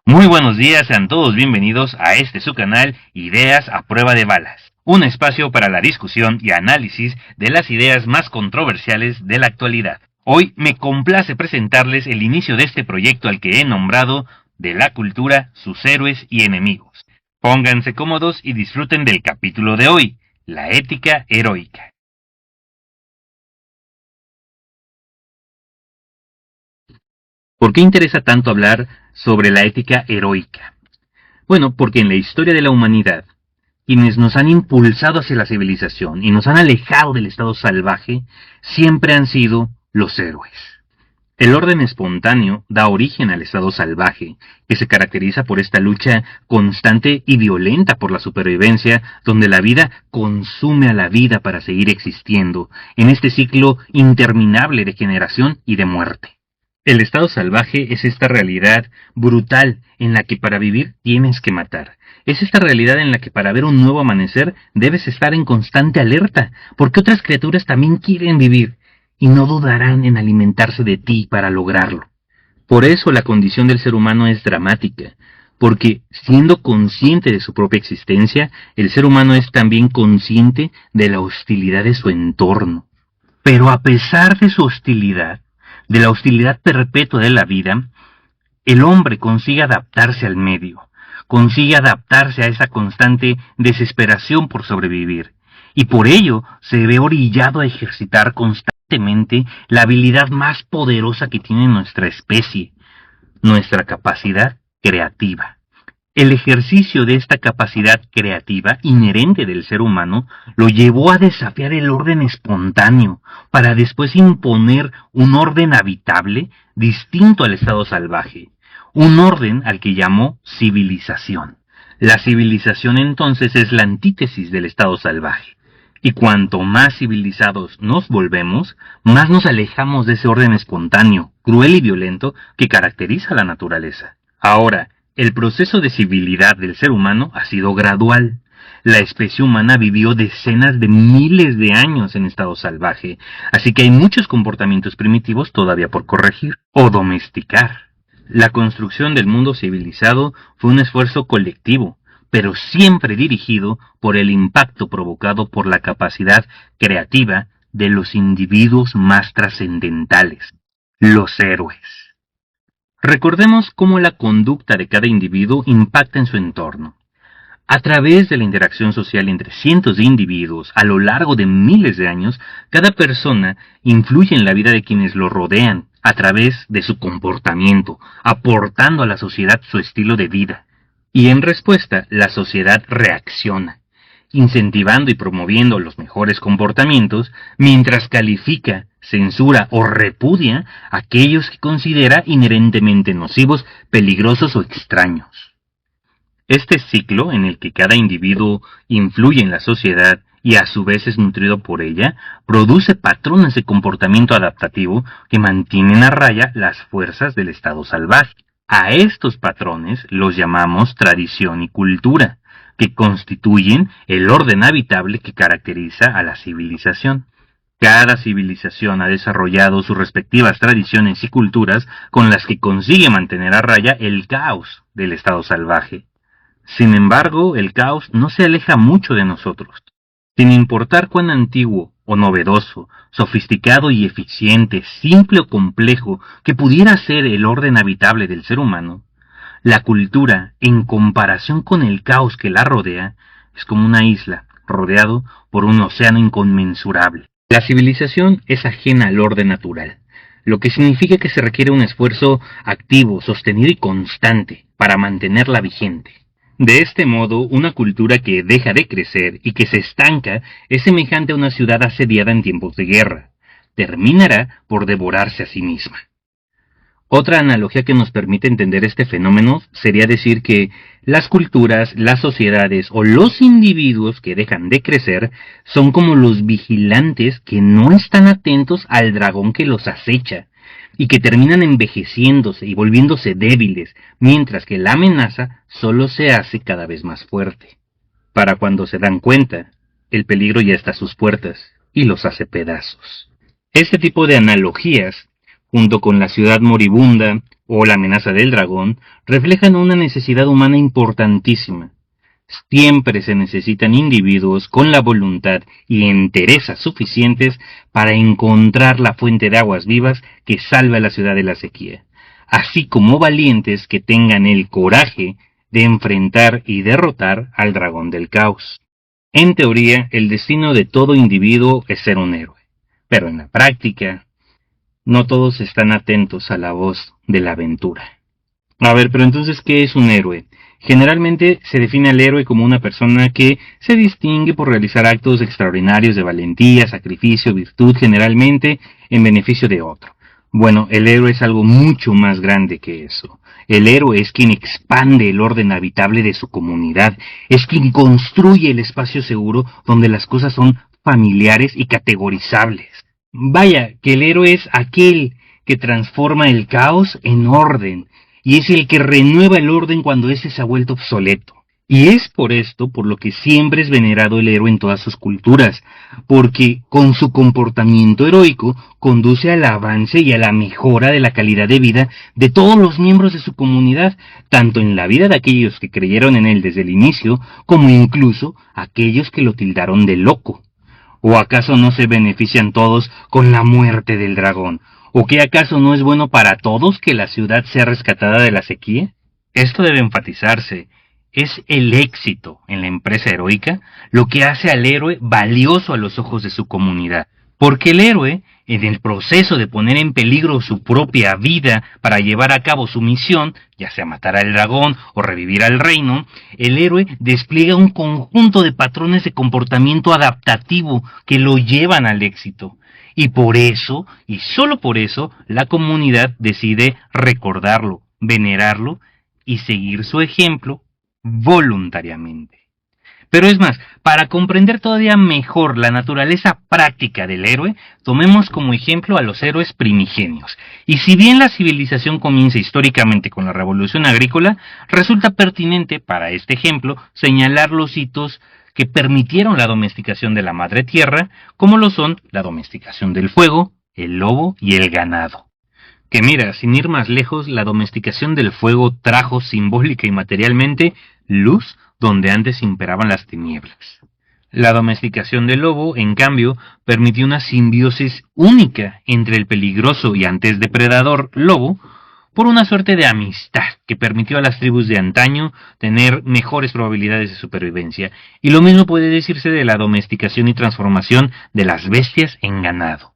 Muy buenos días, sean todos bienvenidos a su canal Ideas a Prueba de Balas, un espacio para la discusión y análisis de las ideas más controversiales de la actualidad. Hoy me complace presentarles el inicio de este proyecto al que he nombrado De la cultura, sus héroes y enemigos. Pónganse cómodos y disfruten del capítulo de hoy, la ética heroica. ¿Por qué interesa tanto hablar sobre la ética heroica? Bueno, porque en la historia de la humanidad, quienes nos han impulsado hacia la civilización y nos han alejado del estado salvaje, siempre han sido los héroes. El orden espontáneo da origen al estado salvaje, que se caracteriza por esta lucha constante y violenta por la supervivencia, donde la vida consume a la vida para seguir existiendo, en este ciclo interminable de generación y de muerte. El estado salvaje es esta realidad brutal en la que para vivir tienes que matar. Es esta realidad en la que para ver un nuevo amanecer debes estar en constante alerta, porque otras criaturas también quieren vivir y no dudarán en alimentarse de ti para lograrlo. Por eso la condición del ser humano es dramática, porque siendo consciente de su propia existencia, el ser humano es también consciente de la hostilidad de su entorno. Pero a pesar de su hostilidad, de la hostilidad perpetua de la vida, el hombre consigue adaptarse al medio, consigue adaptarse a esa constante desesperación por sobrevivir, y por ello se ve orillado a ejercitar constantemente la habilidad más poderosa que tiene nuestra especie, nuestra capacidad creativa. El ejercicio de esta capacidad creativa inherente del ser humano lo llevó a desafiar el orden espontáneo, para después imponer un orden habitable distinto al estado salvaje, un orden al que llamó civilización. La civilización entonces es la antítesis del estado salvaje, y cuanto más civilizados nos volvemos, más nos alejamos de ese orden espontáneo, cruel y violento que caracteriza a la naturaleza. Ahora, el proceso de civilidad del ser humano ha sido gradual. La especie humana vivió decenas de miles de años en estado salvaje, así que hay muchos comportamientos primitivos todavía por corregir o domesticar. La construcción del mundo civilizado fue un esfuerzo colectivo, pero siempre dirigido por el impacto provocado por la capacidad creativa de los individuos más trascendentales, los héroes. Recordemos cómo la conducta de cada individuo impacta en su entorno. A través de la interacción social entre cientos de individuos a lo largo de miles de años, cada persona influye en la vida de quienes lo rodean a través de su comportamiento, aportando a la sociedad su estilo de vida. Y en respuesta, la sociedad reacciona, incentivando y promoviendo los mejores comportamientos, mientras califica, censura o repudia aquellos que considera inherentemente nocivos, peligrosos o extraños. Este ciclo en el que cada individuo influye en la sociedad y a su vez es nutrido por ella, produce patrones de comportamiento adaptativo que mantienen a raya las fuerzas del estado salvaje. A estos patrones los llamamos tradición y cultura, que constituyen el orden habitable que caracteriza a la civilización. Cada civilización ha desarrollado sus respectivas tradiciones y culturas con las que consigue mantener a raya el caos del estado salvaje. Sin embargo, el caos no se aleja mucho de nosotros. Sin importar cuán antiguo o novedoso, sofisticado y eficiente, simple o complejo que pudiera ser el orden habitable del ser humano, la cultura, en comparación con el caos que la rodea, es como una isla rodeado por un océano inconmensurable. La civilización es ajena al orden natural, lo que significa que se requiere un esfuerzo activo, sostenido y constante para mantenerla vigente. De este modo, una cultura que deja de crecer y que se estanca es semejante a una ciudad asediada en tiempos de guerra. Terminará por devorarse a sí misma. Otra analogía que nos permite entender este fenómeno sería decir que las culturas, las sociedades o los individuos que dejan de crecer son como los vigilantes que no están atentos al dragón que los acecha y que terminan envejeciéndose y volviéndose débiles, mientras que la amenaza solo se hace cada vez más fuerte. Para cuando se dan cuenta, el peligro ya está a sus puertas y los hace pedazos. Este tipo de analogías, junto con la ciudad moribunda, o la amenaza del dragón reflejan una necesidad humana importantísima. Siempre se necesitan individuos con la voluntad y entereza suficientes para encontrar la fuente de aguas vivas que salve a la ciudad de la sequía, así como valientes que tengan el coraje de enfrentar y derrotar al dragón del caos. En teoría, el destino de todo individuo es ser un héroe, pero en la práctica, no todos están atentos a la voz de la aventura. A ver, pero entonces, ¿qué es un héroe? Generalmente se define al héroe como una persona que se distingue por realizar actos extraordinarios de valentía, sacrificio, virtud, generalmente en beneficio de otro. Bueno, el héroe es algo mucho más grande que eso. El héroe es quien expande el orden habitable de su comunidad, es quien construye el espacio seguro donde las cosas son familiares y categorizables. Vaya, que el héroe es aquel que transforma el caos en orden, y es el que renueva el orden cuando éste se ha vuelto obsoleto. Y es por esto por lo que siempre es venerado el héroe en todas sus culturas, porque con su comportamiento heroico conduce al avance y a la mejora de la calidad de vida de todos los miembros de su comunidad, tanto en la vida de aquellos que creyeron en él desde el inicio, como incluso aquellos que lo tildaron de loco. ¿O acaso no se benefician todos con la muerte del dragón? ¿O qué acaso no es bueno para todos que la ciudad sea rescatada de la sequía? Esto debe enfatizarse. Es el éxito en la empresa heroica lo que hace al héroe valioso a los ojos de su comunidad. Porque el héroe, en el proceso de poner en peligro su propia vida para llevar a cabo su misión, ya sea matar al dragón o revivir al reino, el héroe despliega un conjunto de patrones de comportamiento adaptativo que lo llevan al éxito. Y por eso, y solo por eso, la comunidad decide recordarlo, venerarlo y seguir su ejemplo voluntariamente. Pero es más, para comprender todavía mejor la naturaleza práctica del héroe, tomemos como ejemplo a los héroes primigenios. Y si bien la civilización comienza históricamente con la revolución agrícola, resulta pertinente para este ejemplo señalar los hitos que permitieron la domesticación de la madre tierra, como lo son la domesticación del fuego, el lobo y el ganado. Que mira, sin ir más lejos, la domesticación del fuego trajo simbólica y materialmente luz donde antes imperaban las tinieblas. La domesticación del lobo, en cambio, permitió una simbiosis única entre el peligroso y antes depredador lobo, por una suerte de amistad que permitió a las tribus de antaño tener mejores probabilidades de supervivencia. Y lo mismo puede decirse de la domesticación y transformación de las bestias en ganado.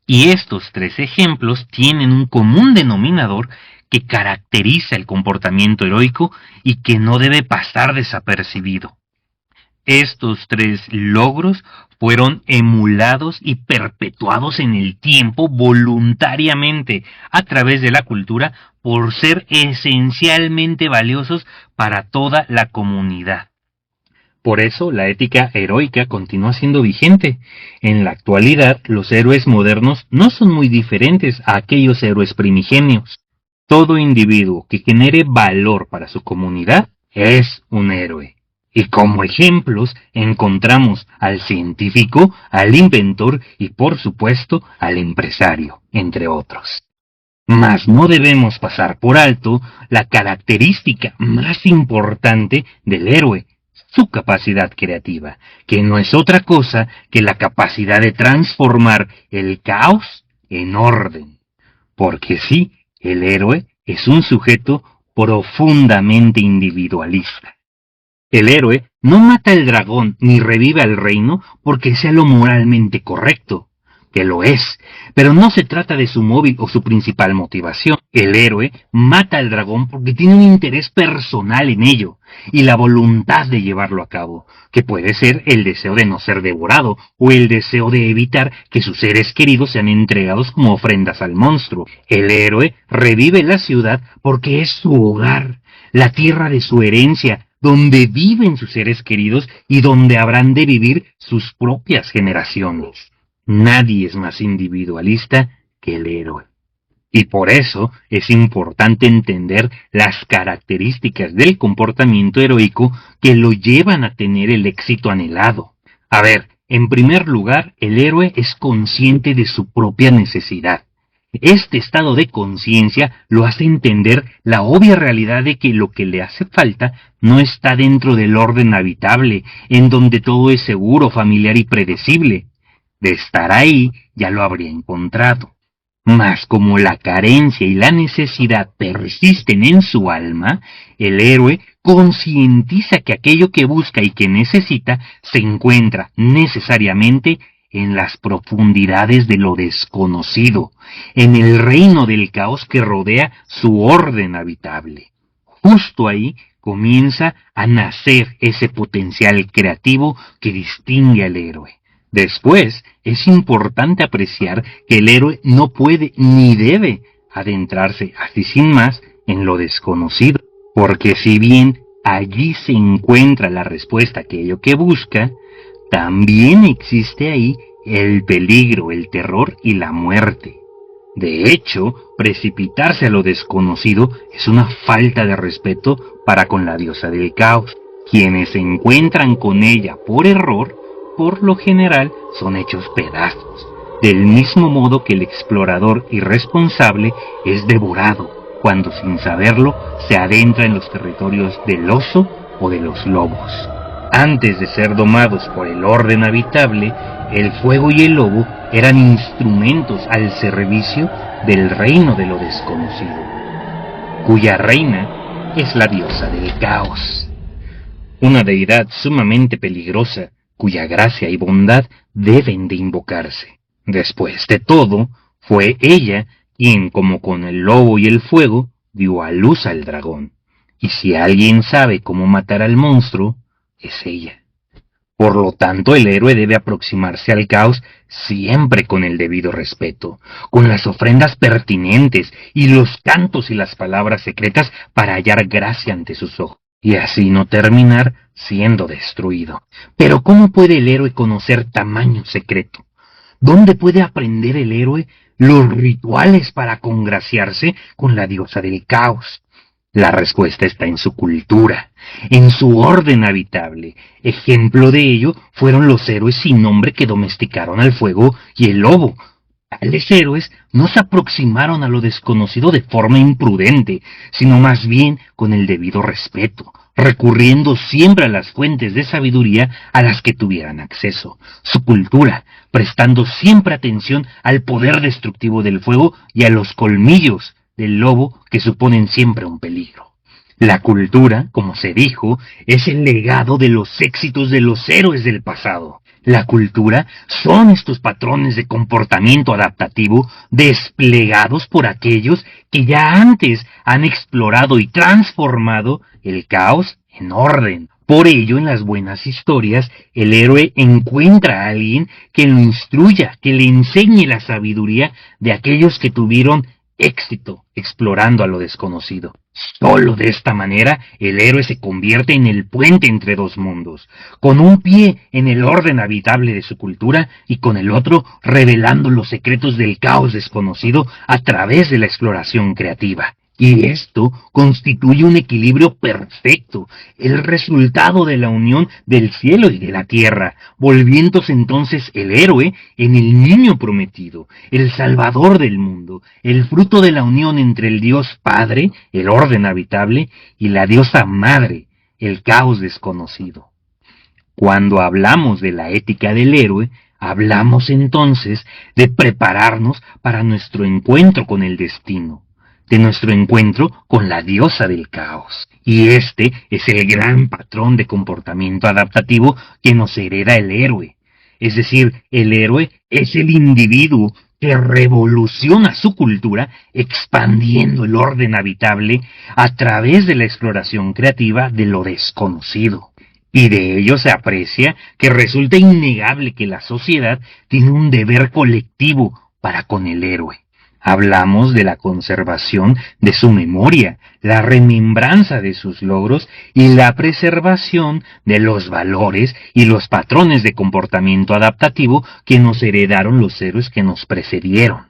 Y estos tres ejemplos tienen un común denominador que caracteriza el comportamiento heroico y que no debe pasar desapercibido. Estos tres logros fueron emulados y perpetuados en el tiempo voluntariamente a través de la cultura por ser esencialmente valiosos para toda la comunidad. Por eso la ética heroica continúa siendo vigente. En la actualidad, los héroes modernos no son muy diferentes a aquellos héroes primigenios. Todo individuo que genere valor para su comunidad es un héroe. Y como ejemplos encontramos al científico, al inventor y por supuesto al empresario, entre otros. Mas no debemos pasar por alto la característica más importante del héroe, su capacidad creativa, que no es otra cosa que la capacidad de transformar el caos en orden. Porque sí, el héroe es un sujeto profundamente individualista. El héroe no mata al dragón ni revive al reino porque sea lo moralmente correcto, que lo es, pero no se trata de su móvil o su principal motivación. El héroe mata al dragón porque tiene un interés personal en ello y la voluntad de llevarlo a cabo, que puede ser el deseo de no ser devorado o el deseo de evitar que sus seres queridos sean entregados como ofrendas al monstruo. El héroe revive la ciudad porque es su hogar, la tierra de su herencia, donde viven sus seres queridos y donde habrán de vivir sus propias generaciones. Nadie es más individualista que el héroe. Y por eso es importante entender las características del comportamiento heroico que lo llevan a tener el éxito anhelado. A ver, en primer lugar, el héroe es consciente de su propia necesidad. Este estado de conciencia lo hace entender la obvia realidad de que lo que le hace falta no está dentro del orden habitable, en donde todo es seguro, familiar y predecible. De estar ahí, ya lo habría encontrado. Mas como la carencia y la necesidad persisten en su alma, el héroe concientiza que aquello que busca y que necesita se encuentra necesariamente en las profundidades de lo desconocido, en el reino del caos que rodea su orden habitable. Justo ahí comienza a nacer ese potencial creativo que distingue al héroe. Después, es importante apreciar que el héroe no puede ni debe adentrarse así sin más en lo desconocido, porque si bien allí se encuentra la respuesta a aquello que busca, también existe ahí el peligro, el terror y la muerte. De hecho, precipitarse a lo desconocido es una falta de respeto para con la diosa del caos. Quienes se encuentran con ella por error, por lo general, son hechos pedazos, del mismo modo que el explorador irresponsable es devorado cuando sin saberlo se adentra en los territorios del oso o de los lobos. Antes de ser domados por el orden habitable, el fuego y el lobo eran instrumentos al servicio del reino de lo desconocido, cuya reina es la diosa del caos, una deidad sumamente peligrosa, cuya gracia y bondad deben de invocarse. Después de todo, fue ella quien, como con el lobo y el fuego, dio a luz al dragón. Y si alguien sabe cómo matar al monstruo, es ella. Por lo tanto, el héroe debe aproximarse al caos siempre con el debido respeto, con las ofrendas pertinentes y los cantos y las palabras secretas para hallar gracia ante sus ojos, y así no terminar siendo destruido. Pero ¿cómo puede el héroe conocer tamaño secreto? ¿Dónde puede aprender el héroe los rituales para congraciarse con la diosa del caos? La respuesta está en su cultura, en su orden habitable. Ejemplo de ello fueron los héroes sin nombre que domesticaron al fuego y el lobo. Tales héroes no se aproximaron a lo desconocido de forma imprudente, sino más bien con el debido respeto, recurriendo siempre a las fuentes de sabiduría a las que tuvieran acceso, su cultura, prestando siempre atención al poder destructivo del fuego y a los colmillos del lobo que suponen siempre un peligro. La cultura, como se dijo, es el legado de los éxitos de los héroes del pasado. La cultura son estos patrones de comportamiento adaptativo desplegados por aquellos que ya antes han explorado y transformado el caos en orden. Por ello, en las buenas historias, el héroe encuentra a alguien que lo instruya, que le enseñe la sabiduría de aquellos que tuvieron éxito explorando a lo desconocido. Solo de esta manera el héroe se convierte en el puente entre dos mundos, con un pie en el orden habitable de su cultura y con el otro revelando los secretos del caos desconocido a través de la exploración creativa. Y esto constituye un equilibrio perfecto, el resultado de la unión del cielo y de la tierra, volviéndose entonces el héroe en el niño prometido, el salvador del mundo, el fruto de la unión entre el Dios Padre, el orden habitable, y la diosa Madre, el caos desconocido. Cuando hablamos de la ética del héroe, hablamos entonces de prepararnos para nuestro encuentro con el destino, de nuestro encuentro con la diosa del caos. Y este es el gran patrón de comportamiento adaptativo que nos hereda el héroe. Es decir, el héroe es el individuo que revoluciona su cultura expandiendo el orden habitable a través de la exploración creativa de lo desconocido. Y de ello se aprecia que resulta innegable que la sociedad tiene un deber colectivo para con el héroe. Hablamos de la conservación de su memoria, la remembranza de sus logros y la preservación de los valores y los patrones de comportamiento adaptativo que nos heredaron los héroes que nos precedieron.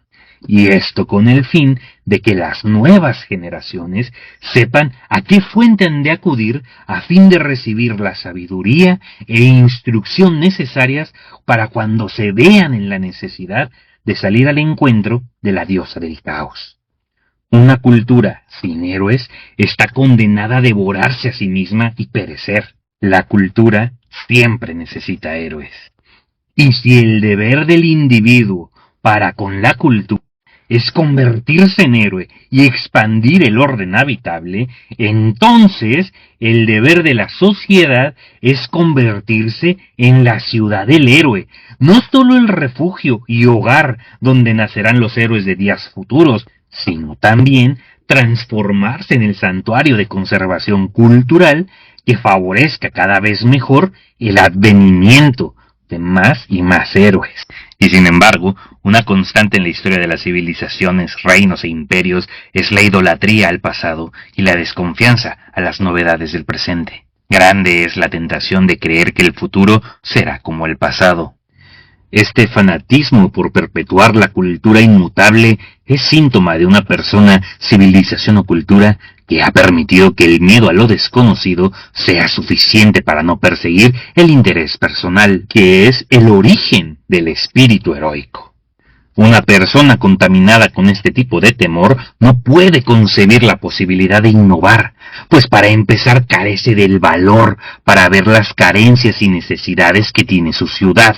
Y esto con el fin de que las nuevas generaciones sepan a qué fuente han de acudir a fin de recibir la sabiduría e instrucción necesarias para cuando se vean en la necesidad de salir al encuentro de la diosa del caos. Una cultura sin héroes está condenada a devorarse a sí misma y perecer. La cultura siempre necesita héroes. Y si el deber del individuo para con la cultura es convertirse en héroe y expandir el orden habitable, entonces el deber de la sociedad es convertirse en la ciudad del héroe, no solo el refugio y hogar donde nacerán los héroes de días futuros, sino también transformarse en el santuario de conservación cultural que favorezca cada vez mejor el advenimiento de más y más héroes. Y sin embargo, una constante en la historia de las civilizaciones, reinos e imperios es la idolatría al pasado y la desconfianza a las novedades del presente. Grande es la tentación de creer que el futuro será como el pasado. Este fanatismo por perpetuar la cultura inmutable es síntoma de una persona, civilización o cultura que ha permitido que el miedo a lo desconocido sea suficiente para no perseguir el interés personal, que es el origen del espíritu heroico. Una persona contaminada con este tipo de temor no puede concebir la posibilidad de innovar, pues para empezar carece del valor para ver las carencias y necesidades que tiene su ciudad.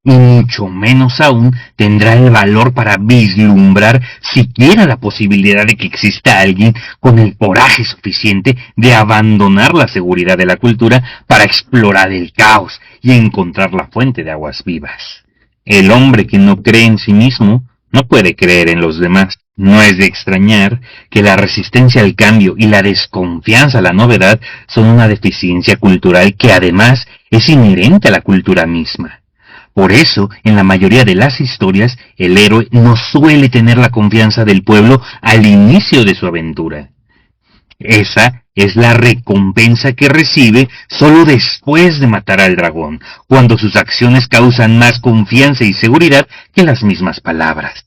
Y mucho menos aún tendrá el valor para vislumbrar siquiera la posibilidad de que exista alguien con el coraje suficiente de abandonar la seguridad de la cultura para explorar el caos y encontrar la fuente de aguas vivas. El hombre que no cree en sí mismo no puede creer en los demás. No es de extrañar que la resistencia al cambio y la desconfianza a la novedad son una deficiencia cultural que además es inherente a la cultura misma. Por eso, en la mayoría de las historias, el héroe no suele tener la confianza del pueblo al inicio de su aventura. Esa es la recompensa que recibe solo después de matar al dragón, cuando sus acciones causan más confianza y seguridad que las mismas palabras.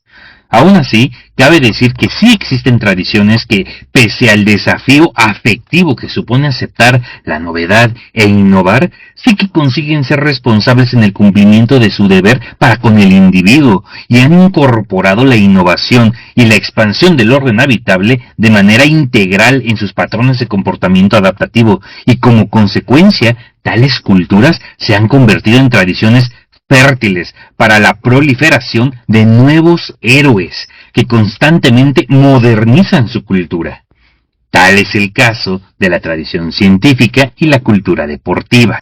Aún así, cabe decir que sí existen tradiciones que, pese al desafío afectivo que supone aceptar la novedad e innovar, sí que consiguen ser responsables en el cumplimiento de su deber para con el individuo y han incorporado la innovación y la expansión del orden habitable de manera integral en sus patrones de comportamiento adaptativo y como consecuencia, tales culturas se han convertido en tradiciones fértiles para la proliferación de nuevos héroes que constantemente modernizan su cultura. Tal es el caso de la tradición científica y la cultura deportiva.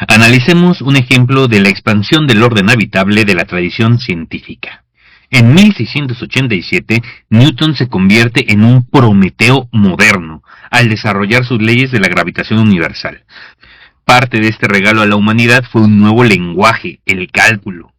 Analicemos un ejemplo de la expansión del orden habitable de la tradición científica. En 1687, Newton se convierte en un Prometeo moderno al desarrollar sus leyes de la gravitación universal. Parte de este regalo a la humanidad fue un nuevo lenguaje, el cálculo.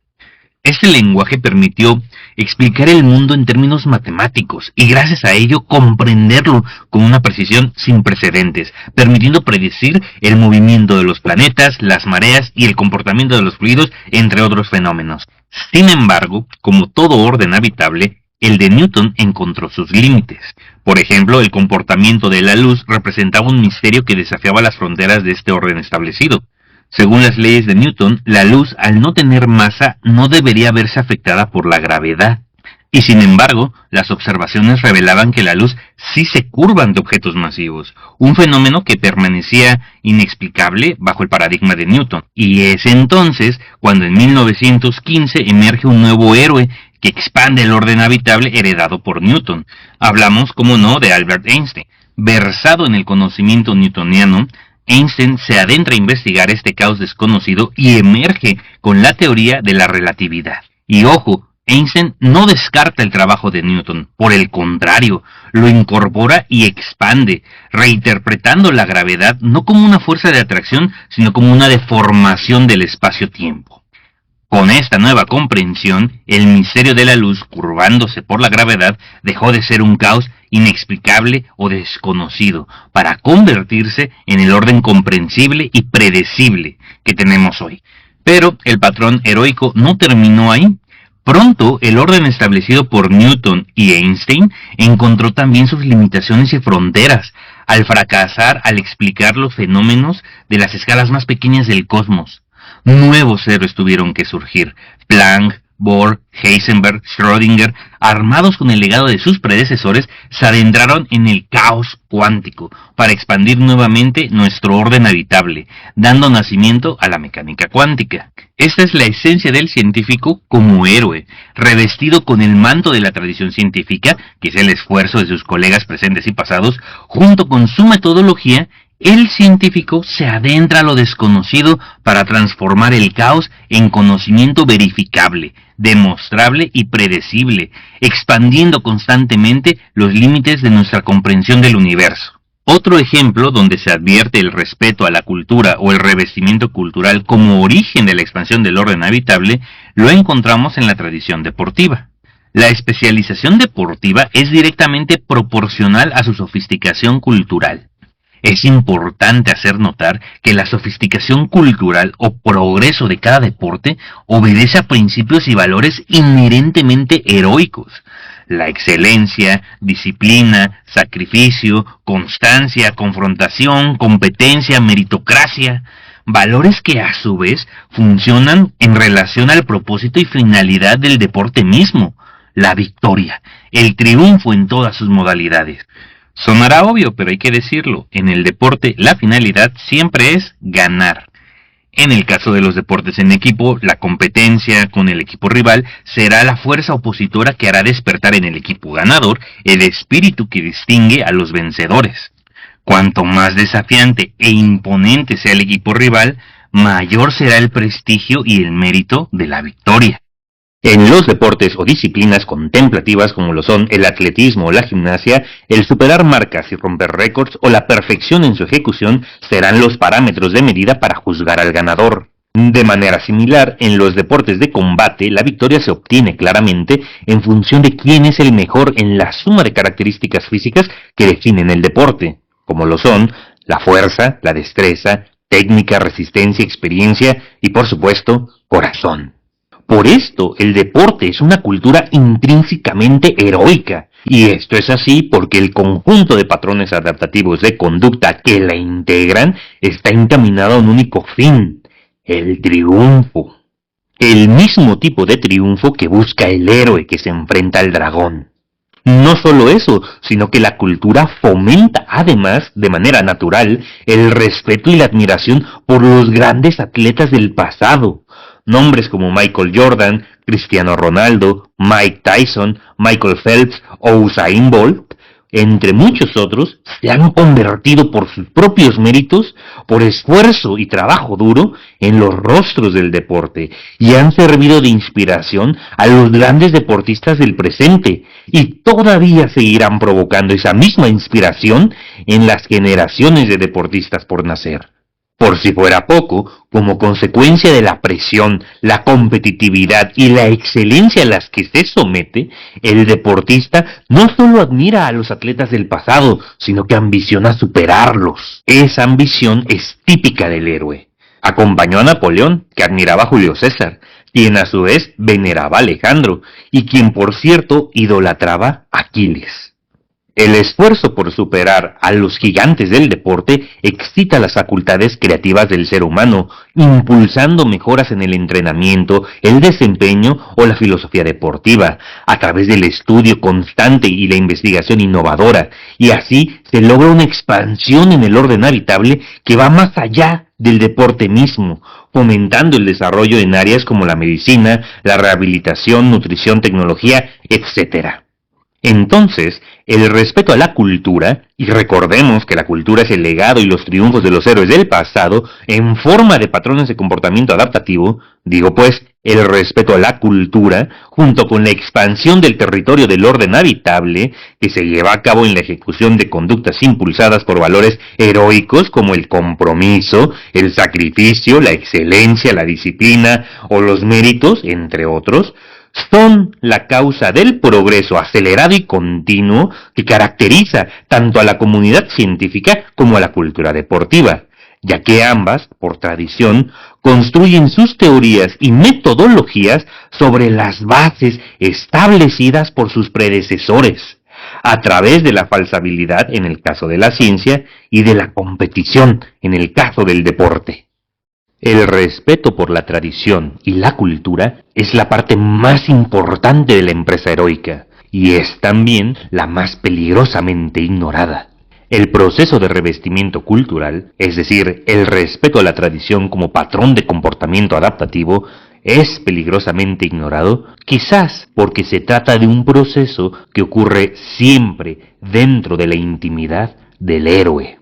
Este lenguaje permitió explicar el mundo en términos matemáticos y gracias a ello comprenderlo con una precisión sin precedentes, permitiendo predecir el movimiento de los planetas, las mareas y el comportamiento de los fluidos, entre otros fenómenos. Sin embargo, como todo orden habitable, el de Newton encontró sus límites. Por ejemplo, el comportamiento de la luz representaba un misterio que desafiaba las fronteras de este orden establecido. Según las leyes de Newton, la luz, al no tener masa, no debería verse afectada por la gravedad. Y sin embargo, las observaciones revelaban que la luz sí se curva ante objetos masivos, un fenómeno que permanecía inexplicable bajo el paradigma de Newton. Y es entonces cuando en 1915 emerge un nuevo héroe que expande el orden habitable heredado por Newton. Hablamos, como no, de Albert Einstein. Versado en el conocimiento newtoniano, Einstein se adentra a investigar este caos desconocido y emerge con la teoría de la relatividad. Y ojo, Einstein no descarta el trabajo de Newton, por el contrario, lo incorpora y expande, reinterpretando la gravedad no como una fuerza de atracción, sino como una deformación del espacio-tiempo. Con esta nueva comprensión, el misterio de la luz, curvándose por la gravedad, dejó de ser un caos inexplicable o desconocido, para convertirse en el orden comprensible y predecible que tenemos hoy. Pero el patrón heroico no terminó ahí. Pronto, el orden establecido por Newton y Einstein encontró también sus limitaciones y fronteras, al fracasar al explicar los fenómenos de las escalas más pequeñas del cosmos. Nuevos héroes tuvieron que surgir: Planck, Bohr, Heisenberg, Schrödinger, armados con el legado de sus predecesores, se adentraron en el caos cuántico para expandir nuevamente nuestro orden habitable, dando nacimiento a la mecánica cuántica. Esta es la esencia del científico como héroe, revestido con el manto de la tradición científica, que es el esfuerzo de sus colegas presentes y pasados, junto con su metodología. El científico se adentra a lo desconocido para transformar el caos en conocimiento verificable, demostrable y predecible, expandiendo constantemente los límites de nuestra comprensión del universo. Otro ejemplo donde se advierte el respeto a la cultura o el revestimiento cultural como origen de la expansión del orden habitable, lo encontramos en la tradición deportiva. La especialización deportiva es directamente proporcional a su sofisticación cultural. Es importante hacer notar que la sofisticación cultural o progreso de cada deporte obedece a principios y valores inherentemente heroicos. La excelencia, disciplina, sacrificio, constancia, confrontación, competencia, meritocracia, valores que a su vez funcionan en relación al propósito y finalidad del deporte mismo, la victoria, el triunfo en todas sus modalidades. Sonará obvio, pero hay que decirlo, en el deporte la finalidad siempre es ganar. En el caso de los deportes en equipo, la competencia con el equipo rival será la fuerza opositora que hará despertar en el equipo ganador el espíritu que distingue a los vencedores. Cuanto más desafiante e imponente sea el equipo rival, mayor será el prestigio y el mérito de la victoria. En los deportes o disciplinas contemplativas como lo son el atletismo o la gimnasia, el superar marcas y romper récords o la perfección en su ejecución serán los parámetros de medida para juzgar al ganador. De manera similar, en los deportes de combate, la victoria se obtiene claramente en función de quién es el mejor en la suma de características físicas que definen el deporte, como lo son la fuerza, la destreza, técnica, resistencia, experiencia y, por supuesto, corazón. Por esto, el deporte es una cultura intrínsecamente heroica, y esto es así porque el conjunto de patrones adaptativos de conducta que la integran está encaminado a un único fin, el triunfo. El mismo tipo de triunfo que busca el héroe que se enfrenta al dragón. No solo eso, sino que la cultura fomenta además, de manera natural, el respeto y la admiración por los grandes atletas del pasado. Nombres como Michael Jordan, Cristiano Ronaldo, Mike Tyson, Michael Phelps o Usain Bolt, entre muchos otros, se han convertido por sus propios méritos, por esfuerzo y trabajo duro, en los rostros del deporte y han servido de inspiración a los grandes deportistas del presente y todavía seguirán provocando esa misma inspiración en las generaciones de deportistas por nacer. Por si fuera poco, como consecuencia de la presión, la competitividad y la excelencia a las que se somete, el deportista no solo admira a los atletas del pasado, sino que ambiciona superarlos. Esa ambición es típica del héroe. Acompañó a Napoleón, que admiraba a Julio César, quien a su vez veneraba a Alejandro, y quien por cierto idolatraba a Aquiles. El esfuerzo por superar a los gigantes del deporte excita las facultades creativas del ser humano, impulsando mejoras en el entrenamiento, el desempeño o la filosofía deportiva, a través del estudio constante y la investigación innovadora, y así se logra una expansión en el orden habitable que va más allá del deporte mismo, fomentando el desarrollo en áreas como la medicina, la rehabilitación, nutrición, tecnología, etc. Entonces, el respeto a la cultura, y recordemos que la cultura es el legado y los triunfos de los héroes del pasado en forma de patrones de comportamiento adaptativo, digo pues, el respeto a la cultura, junto con la expansión del territorio del orden habitable, que se lleva a cabo en la ejecución de conductas impulsadas por valores heroicos como el compromiso, el sacrificio, la excelencia, la disciplina o los méritos, entre otros, son la causa del progreso acelerado y continuo que caracteriza tanto a la comunidad científica como a la cultura deportiva, ya que ambas, por tradición, construyen sus teorías y metodologías sobre las bases establecidas por sus predecesores, a través de la falsabilidad en el caso de la ciencia y de la competición en el caso del deporte. El respeto por la tradición y la cultura es la parte más importante de la empresa heroica y es también la más peligrosamente ignorada. El proceso de revestimiento cultural, es decir, el respeto a la tradición como patrón de comportamiento adaptativo, es peligrosamente ignorado, quizás porque se trata de un proceso que ocurre siempre dentro de la intimidad del héroe.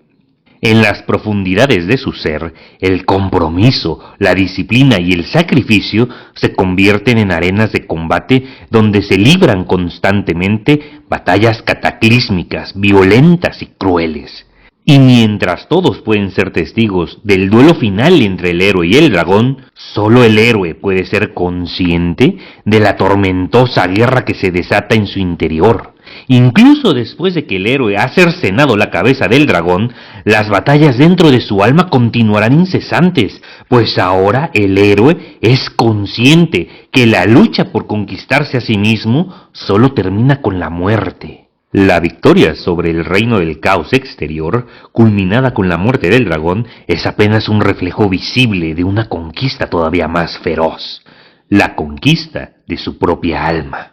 En las profundidades de su ser, el compromiso, la disciplina y el sacrificio se convierten en arenas de combate donde se libran constantemente batallas cataclísmicas, violentas y crueles. Y mientras todos pueden ser testigos del duelo final entre el héroe y el dragón, solo el héroe puede ser consciente de la tormentosa guerra que se desata en su interior. Incluso después de que el héroe ha cercenado la cabeza del dragón, las batallas dentro de su alma continuarán incesantes, pues ahora el héroe es consciente que la lucha por conquistarse a sí mismo solo termina con la muerte. La victoria sobre el reino del caos exterior, culminada con la muerte del dragón, es apenas un reflejo visible de una conquista todavía más feroz, la conquista de su propia alma.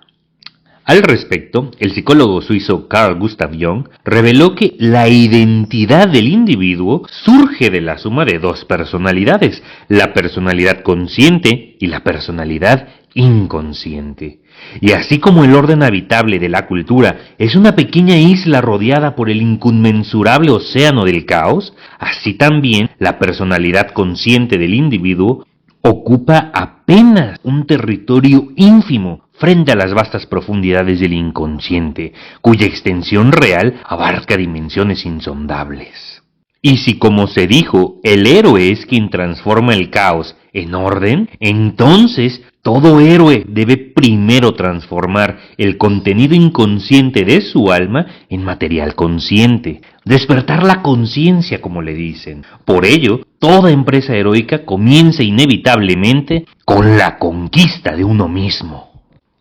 Al respecto, el psicólogo suizo Carl Gustav Jung reveló que la identidad del individuo surge de la suma de dos personalidades, la personalidad consciente y la personalidad inconsciente. Y así como el orden habitable de la cultura es una pequeña isla rodeada por el inconmensurable océano del caos, así también la personalidad consciente del individuo ocupa apenas un territorio ínfimo frente a las vastas profundidades del inconsciente, cuya extensión real abarca dimensiones insondables. Y si, como se dijo, el héroe es quien transforma el caos en orden, entonces todo héroe debe primero transformar el contenido inconsciente de su alma en material consciente, despertar la conciencia, como le dicen. Por ello, toda empresa heroica comienza inevitablemente con la conquista de uno mismo.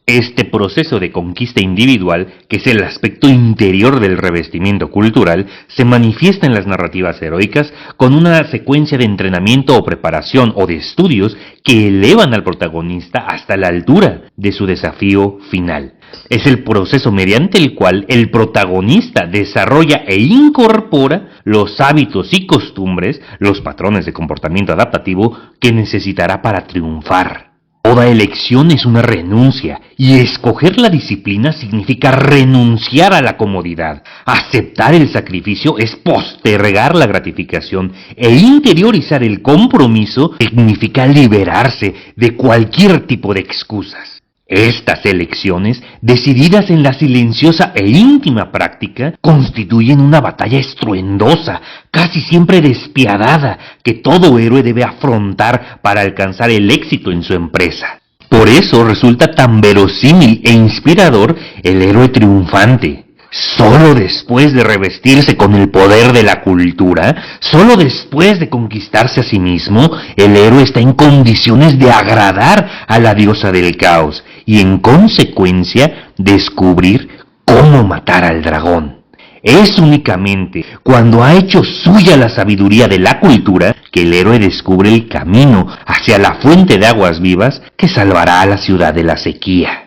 Este proceso de conquista individual, que es el aspecto interior del revestimiento cultural, se manifiesta en las narrativas heroicas con una secuencia de entrenamiento o preparación o de estudios que elevan al protagonista hasta la altura de su desafío final. Es el proceso mediante el cual el protagonista desarrolla e incorpora los hábitos y costumbres, los patrones de comportamiento adaptativo que necesitará para triunfar. Toda elección es una renuncia, y escoger la disciplina significa renunciar a la comodidad. Aceptar el sacrificio es postergar la gratificación, e interiorizar el compromiso significa liberarse de cualquier tipo de excusas. Estas elecciones, decididas en la silenciosa e íntima práctica, constituyen una batalla estruendosa, casi siempre despiadada, que todo héroe debe afrontar para alcanzar el éxito en su empresa. Por eso resulta tan verosímil e inspirador el héroe triunfante. Solo después de revestirse con el poder de la cultura, solo después de conquistarse a sí mismo, el héroe está en condiciones de agradar a la diosa del caos y, en consecuencia, descubrir cómo matar al dragón. Es únicamente cuando ha hecho suya la sabiduría de la cultura que el héroe descubre el camino hacia la fuente de aguas vivas que salvará a la ciudad de la sequía.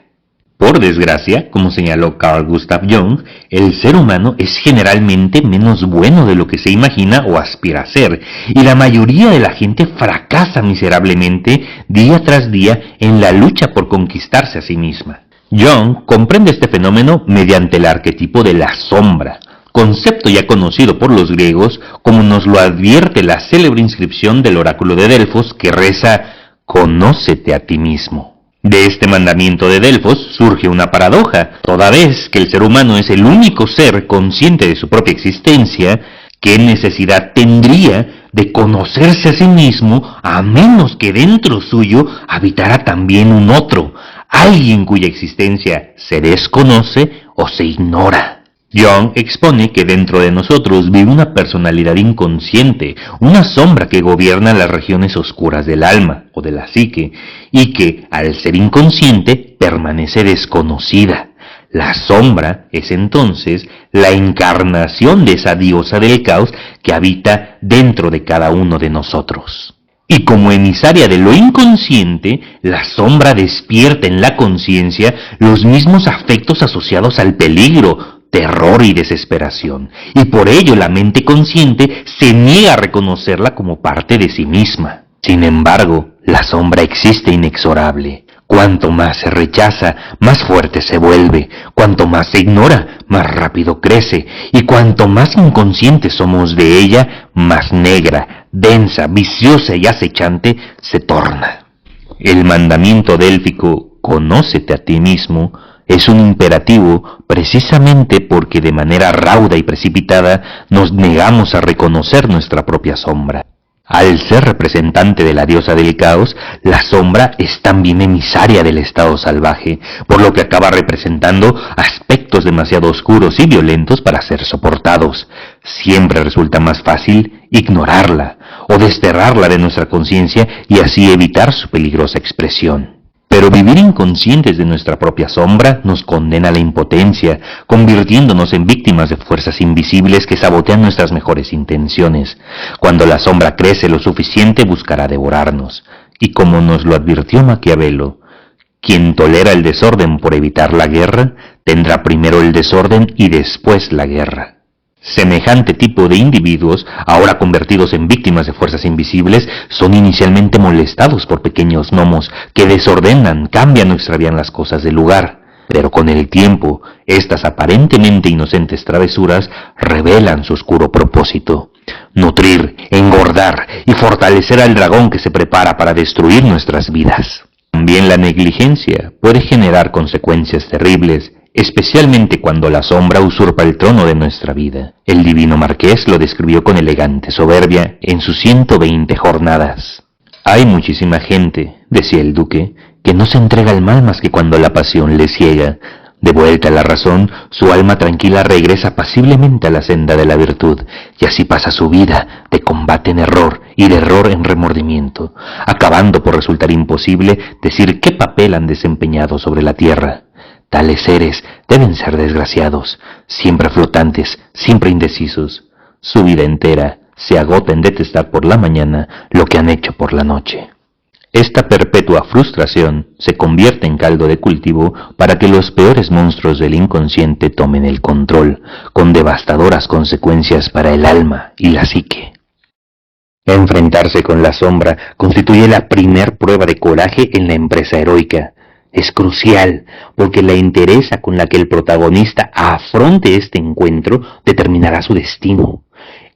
Por desgracia, como señaló Carl Gustav Jung, el ser humano es generalmente menos bueno de lo que se imagina o aspira a ser, y la mayoría de la gente fracasa miserablemente día tras día en la lucha por conquistarse a sí misma. Jung comprende este fenómeno mediante el arquetipo de la sombra, concepto ya conocido por los griegos, como nos lo advierte la célebre inscripción del oráculo de Delfos que reza: «Conócete a ti mismo». De este mandamiento de Delfos surge una paradoja, toda vez que el ser humano es el único ser consciente de su propia existencia. ¿Qué necesidad tendría de conocerse a sí mismo a menos que dentro suyo habitara también un otro, alguien cuya existencia se desconoce o se ignora? Jung expone que dentro de nosotros vive una personalidad inconsciente, una sombra que gobierna las regiones oscuras del alma o de la psique, y que, al ser inconsciente, permanece desconocida. La sombra es entonces la encarnación de esa diosa del caos que habita dentro de cada uno de nosotros. Y como emisaria de lo inconsciente, la sombra despierta en la conciencia los mismos afectos asociados al peligro, terror y desesperación, y por ello la mente consciente se niega a reconocerla como parte de sí misma. Sin embargo, la sombra existe inexorable. Cuanto más se rechaza, más fuerte se vuelve. Cuanto más se ignora, más rápido crece. Y cuanto más inconscientes somos de ella, más negra, densa, viciosa y acechante se torna. El mandamiento délfico, conócete a ti mismo, es un imperativo precisamente porque de manera rauda y precipitada nos negamos a reconocer nuestra propia sombra. Al ser representante de la diosa del caos, la sombra es también emisaria del estado salvaje, por lo que acaba representando aspectos demasiado oscuros y violentos para ser soportados. Siempre resulta más fácil ignorarla o desterrarla de nuestra conciencia y así evitar su peligrosa expresión. Pero vivir inconscientes de nuestra propia sombra nos condena a la impotencia, convirtiéndonos en víctimas de fuerzas invisibles que sabotean nuestras mejores intenciones. Cuando la sombra crece lo suficiente buscará devorarnos. Y como nos lo advirtió Maquiavelo, quien tolera el desorden por evitar la guerra, tendrá primero el desorden y después la guerra. Semejante tipo de individuos, ahora convertidos en víctimas de fuerzas invisibles, son inicialmente molestados por pequeños gnomos que desordenan, cambian o extravían las cosas del lugar. Pero con el tiempo, estas aparentemente inocentes travesuras revelan su oscuro propósito: nutrir, engordar y fortalecer al dragón que se prepara para destruir nuestras vidas. También la negligencia puede generar consecuencias terribles, especialmente cuando la sombra usurpa el trono de nuestra vida. El divino marqués lo describió con elegante soberbia en sus 120 jornadas. Hay muchísima gente, decía el duque, que no se entrega al mal más que cuando la pasión le ciega. De vuelta a la razón, su alma tranquila regresa pasiblemente a la senda de la virtud, y así pasa su vida de combate en error y de error en remordimiento, acabando por resultar imposible decir qué papel han desempeñado sobre la tierra. Tales seres deben ser desgraciados, siempre flotantes, siempre indecisos. Su vida entera se agota en detestar por la mañana lo que han hecho por la noche. Esta perpetua frustración se convierte en caldo de cultivo para que los peores monstruos del inconsciente tomen el control, con devastadoras consecuencias para el alma y la psique. Enfrentarse con la sombra constituye la primer prueba de coraje en la empresa heroica. Es crucial, porque la entereza con la que el protagonista afronte este encuentro determinará su destino.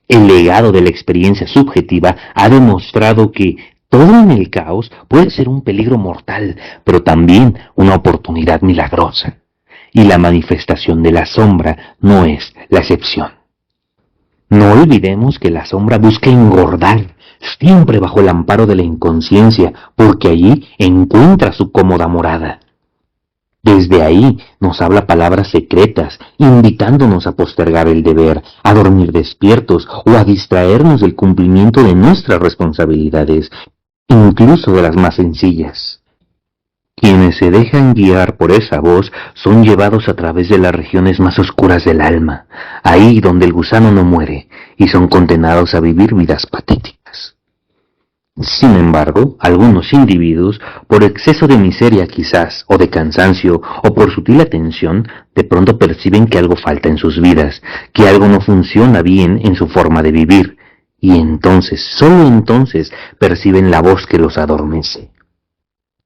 El legado de la experiencia subjetiva ha demostrado que todo en el caos puede ser un peligro mortal, pero también una oportunidad milagrosa. Y la manifestación de la sombra no es la excepción. No olvidemos que la sombra busca engordar, siempre bajo el amparo de la inconsciencia, porque allí encuentra su cómoda morada. Desde ahí nos habla palabras secretas, invitándonos a postergar el deber, a dormir despiertos o a distraernos del cumplimiento de nuestras responsabilidades, incluso de las más sencillas. Quienes se dejan guiar por esa voz son llevados a través de las regiones más oscuras del alma, ahí donde el gusano no muere, y son condenados a vivir vidas patéticas. Sin embargo, algunos individuos, por exceso de miseria quizás, o de cansancio, o por sutil atención, de pronto perciben que algo falta en sus vidas, que algo no funciona bien en su forma de vivir, y entonces, solo entonces, perciben la voz que los adormece.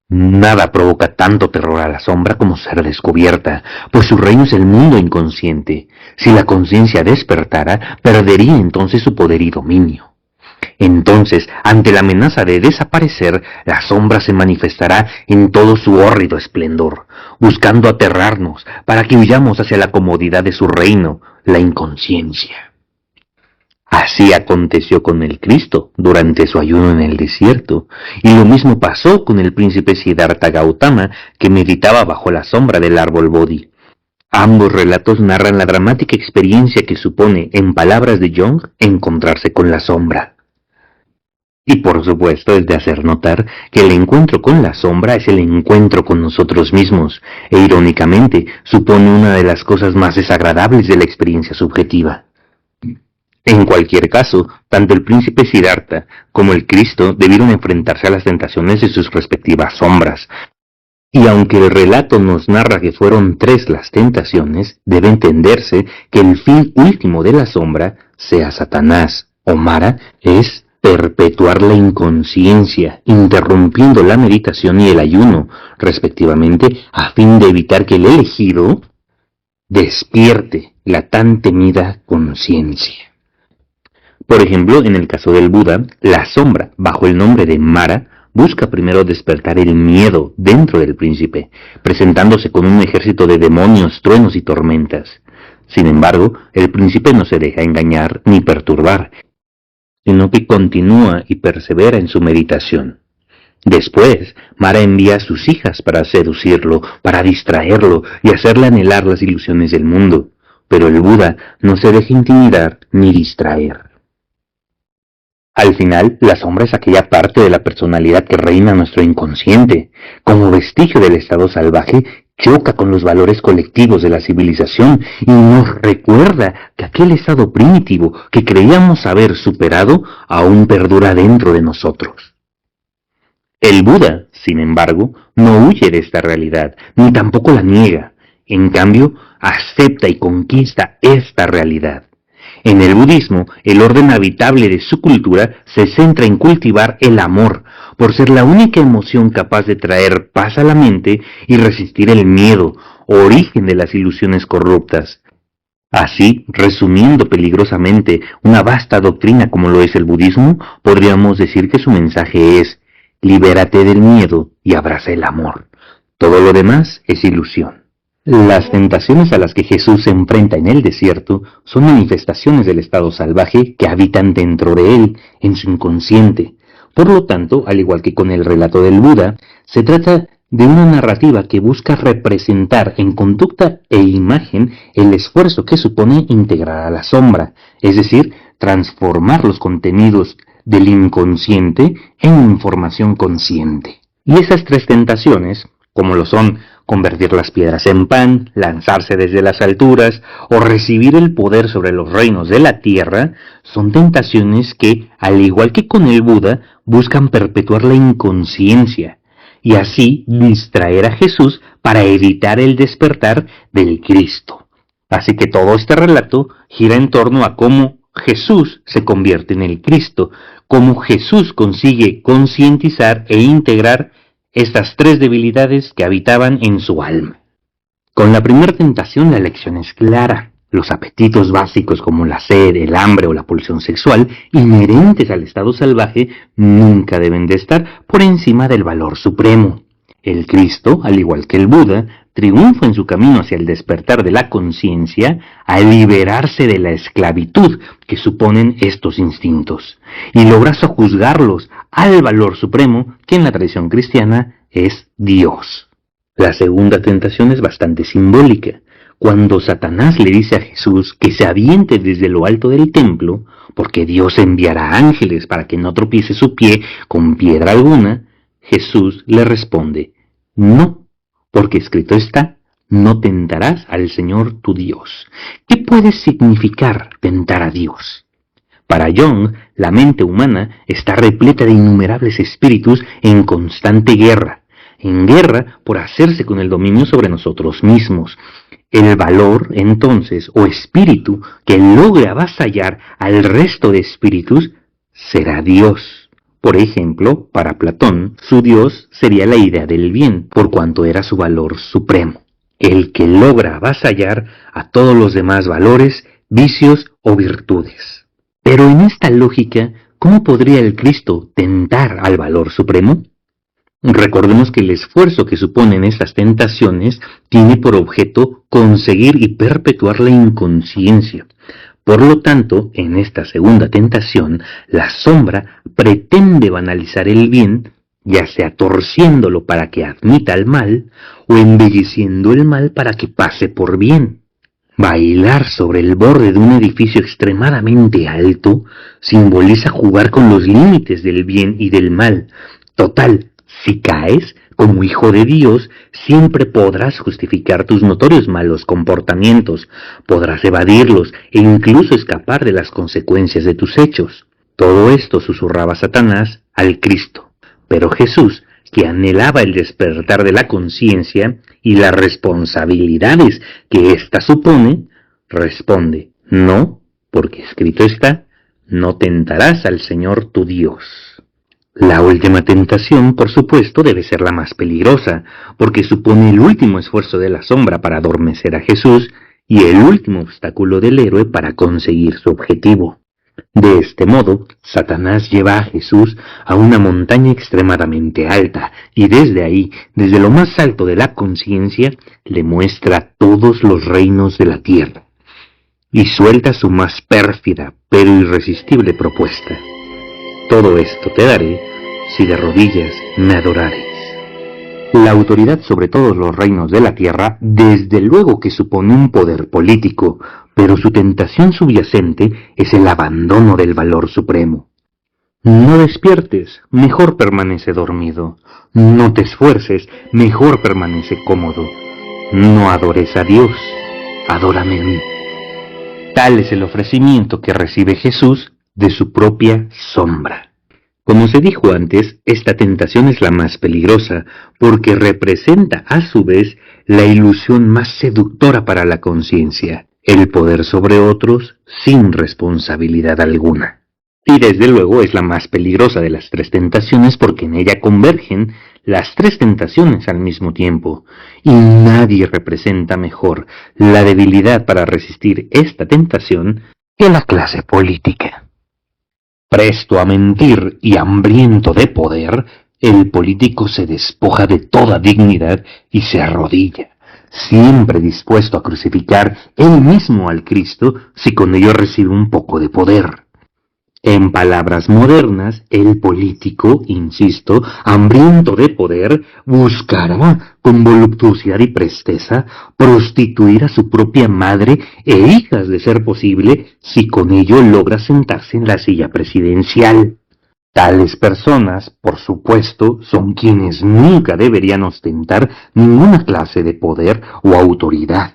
Nada provoca tanto terror a la sombra como ser descubierta, pues su reino es el mundo inconsciente. Si la conciencia despertara, perdería entonces su poder y dominio. Entonces, ante la amenaza de desaparecer, la sombra se manifestará en todo su hórrido esplendor, buscando aterrarnos para que huyamos hacia la comodidad de su reino, la inconsciencia. Así aconteció con el Cristo durante su ayuno en el desierto, y lo mismo pasó con el príncipe Siddhartha Gautama, que meditaba bajo la sombra del árbol Bodhi. Ambos relatos narran la dramática experiencia que supone, en palabras de Jung, encontrarse con la sombra. Y por supuesto es de hacer notar que el encuentro con la sombra es el encuentro con nosotros mismos, e irónicamente supone una de las cosas más desagradables de la experiencia subjetiva. En cualquier caso, tanto el príncipe Siddhartha como el Cristo debieron enfrentarse a las tentaciones de sus respectivas sombras. Y aunque el relato nos narra que fueron 3 las tentaciones, debe entenderse que el fin último de la sombra, sea Satanás o Mara, es perpetuar la inconsciencia, interrumpiendo la meditación y el ayuno, respectivamente, a fin de evitar que el elegido despierte la tan temida conciencia. Por ejemplo, en el caso del Buda, la sombra, bajo el nombre de Mara, busca primero despertar el miedo dentro del príncipe, presentándose con un ejército de demonios, truenos y tormentas. Sin embargo, el príncipe no se deja engañar ni perturbar, sino que continúa y persevera en su meditación. Después, Mara envía a sus hijas para seducirlo, para distraerlo y hacerle anhelar las ilusiones del mundo, pero el Buda no se deja intimidar ni distraer. Al final, la sombra es aquella parte de la personalidad que reina en nuestro inconsciente. Como vestigio del estado salvaje, choca con los valores colectivos de la civilización y nos recuerda que aquel estado primitivo que creíamos haber superado aún perdura dentro de nosotros. El Buda, sin embargo, no huye de esta realidad, ni tampoco la niega. En cambio, acepta y conquista esta realidad. En el budismo, el orden habitable de su cultura se centra en cultivar el amor, por ser la única emoción capaz de traer paz a la mente y resistir el miedo, origen de las ilusiones corruptas. Así, resumiendo peligrosamente una vasta doctrina como lo es el budismo, podríamos decir que su mensaje es: libérate del miedo y abraza el amor. Todo lo demás es ilusión. Las tentaciones a las que Jesús se enfrenta en el desierto son manifestaciones del estado salvaje que habitan dentro de él, en su inconsciente. Por lo tanto, al igual que con el relato del Buda, se trata de una narrativa que busca representar en conducta e imagen el esfuerzo que supone integrar a la sombra, es decir, transformar los contenidos del inconsciente en información consciente. Y esas 3 tentaciones, como lo son convertir las piedras en pan, lanzarse desde las alturas o recibir el poder sobre los reinos de la tierra, son tentaciones que, al igual que con el Buda, buscan perpetuar la inconsciencia y así distraer a Jesús para evitar el despertar del Cristo. Así que todo este relato gira en torno a cómo Jesús se convierte en el Cristo, cómo Jesús consigue concientizar e integrar estas 3 debilidades que habitaban en su alma. Con la primera tentación la lección es clara. Los apetitos básicos como la sed, el hambre o la pulsión sexual, inherentes al estado salvaje, nunca deben de estar por encima del valor supremo. El Cristo, al igual que el Buda, triunfa en su camino hacia el despertar de la conciencia al liberarse de la esclavitud que suponen estos instintos, y logra sojuzgarlos al valor supremo que en la tradición cristiana es Dios. La segunda tentación es bastante simbólica. Cuando Satanás le dice a Jesús que se aviente desde lo alto del templo, porque Dios enviará ángeles para que no tropiece su pie con piedra alguna, Jesús le responde: no, porque escrito está: no tentarás al Señor tu Dios. ¿Qué puede significar tentar a Dios? Para Jung, la mente humana está repleta de innumerables espíritus en constante guerra por hacerse con el dominio sobre nosotros mismos. El valor, entonces, o espíritu que logre avasallar al resto de espíritus será Dios. Por ejemplo, para Platón, su Dios sería la idea del bien, por cuanto era su valor supremo, el que logra avasallar a todos los demás valores, vicios o virtudes. Pero en esta lógica, ¿cómo podría el Cristo tentar al valor supremo? Recordemos que el esfuerzo que suponen estas tentaciones tiene por objeto conseguir y perpetuar la inconsciencia. Por lo tanto, en esta segunda tentación, la sombra pretende banalizar el bien, ya sea torciéndolo para que admita el mal, o embelleciendo el mal para que pase por bien. Bailar sobre el borde de un edificio extremadamente alto simboliza jugar con los límites del bien y del mal. Total, si caes, Como hijo de Dios, siempre podrás justificar tus notorios malos comportamientos, podrás evadirlos e incluso escapar de las consecuencias de tus hechos. Todo esto susurraba Satanás al Cristo. Pero Jesús, que anhelaba el despertar de la conciencia y las responsabilidades que ésta supone, responde: no, porque escrito está, no tentarás al Señor tu Dios. La última tentación, por supuesto, debe ser la más peligrosa, porque supone el último esfuerzo de la sombra para adormecer a Jesús y el último obstáculo del héroe para conseguir su objetivo. De este modo, Satanás lleva a Jesús a una montaña extremadamente alta y desde ahí, desde lo más alto de la conciencia, le muestra todos los reinos de la tierra y suelta su más pérfida pero irresistible propuesta. Todo esto te daré si de rodillas me adorares. La autoridad sobre todos los reinos de la tierra, desde luego que supone un poder político, pero su tentación subyacente es el abandono del valor supremo. No despiertes, mejor permanece dormido. No te esfuerces, mejor permanece cómodo. No adores a Dios, adórame a mí. Tal es el ofrecimiento que recibe Jesús de su propia sombra. Como se dijo antes, esta tentación es la más peligrosa, porque representa a su vez la ilusión más seductora para la conciencia, el poder sobre otros sin responsabilidad alguna. Y desde luego es la más peligrosa de las tres tentaciones porque en ella convergen las tres tentaciones al mismo tiempo, y nadie representa mejor la debilidad para resistir esta tentación que la clase política. Presto a mentir y hambriento de poder, el político se despoja de toda dignidad y se arrodilla, siempre dispuesto a crucificar él mismo al Cristo si con ello recibe un poco de poder. En palabras modernas, el político, insisto, hambriento de poder, buscará con voluptuosidad y presteza prostituir a su propia madre e hijas de ser posible, si con ello logra sentarse en la silla presidencial. Tales personas, por supuesto, son quienes nunca deberían ostentar ninguna clase de poder o autoridad.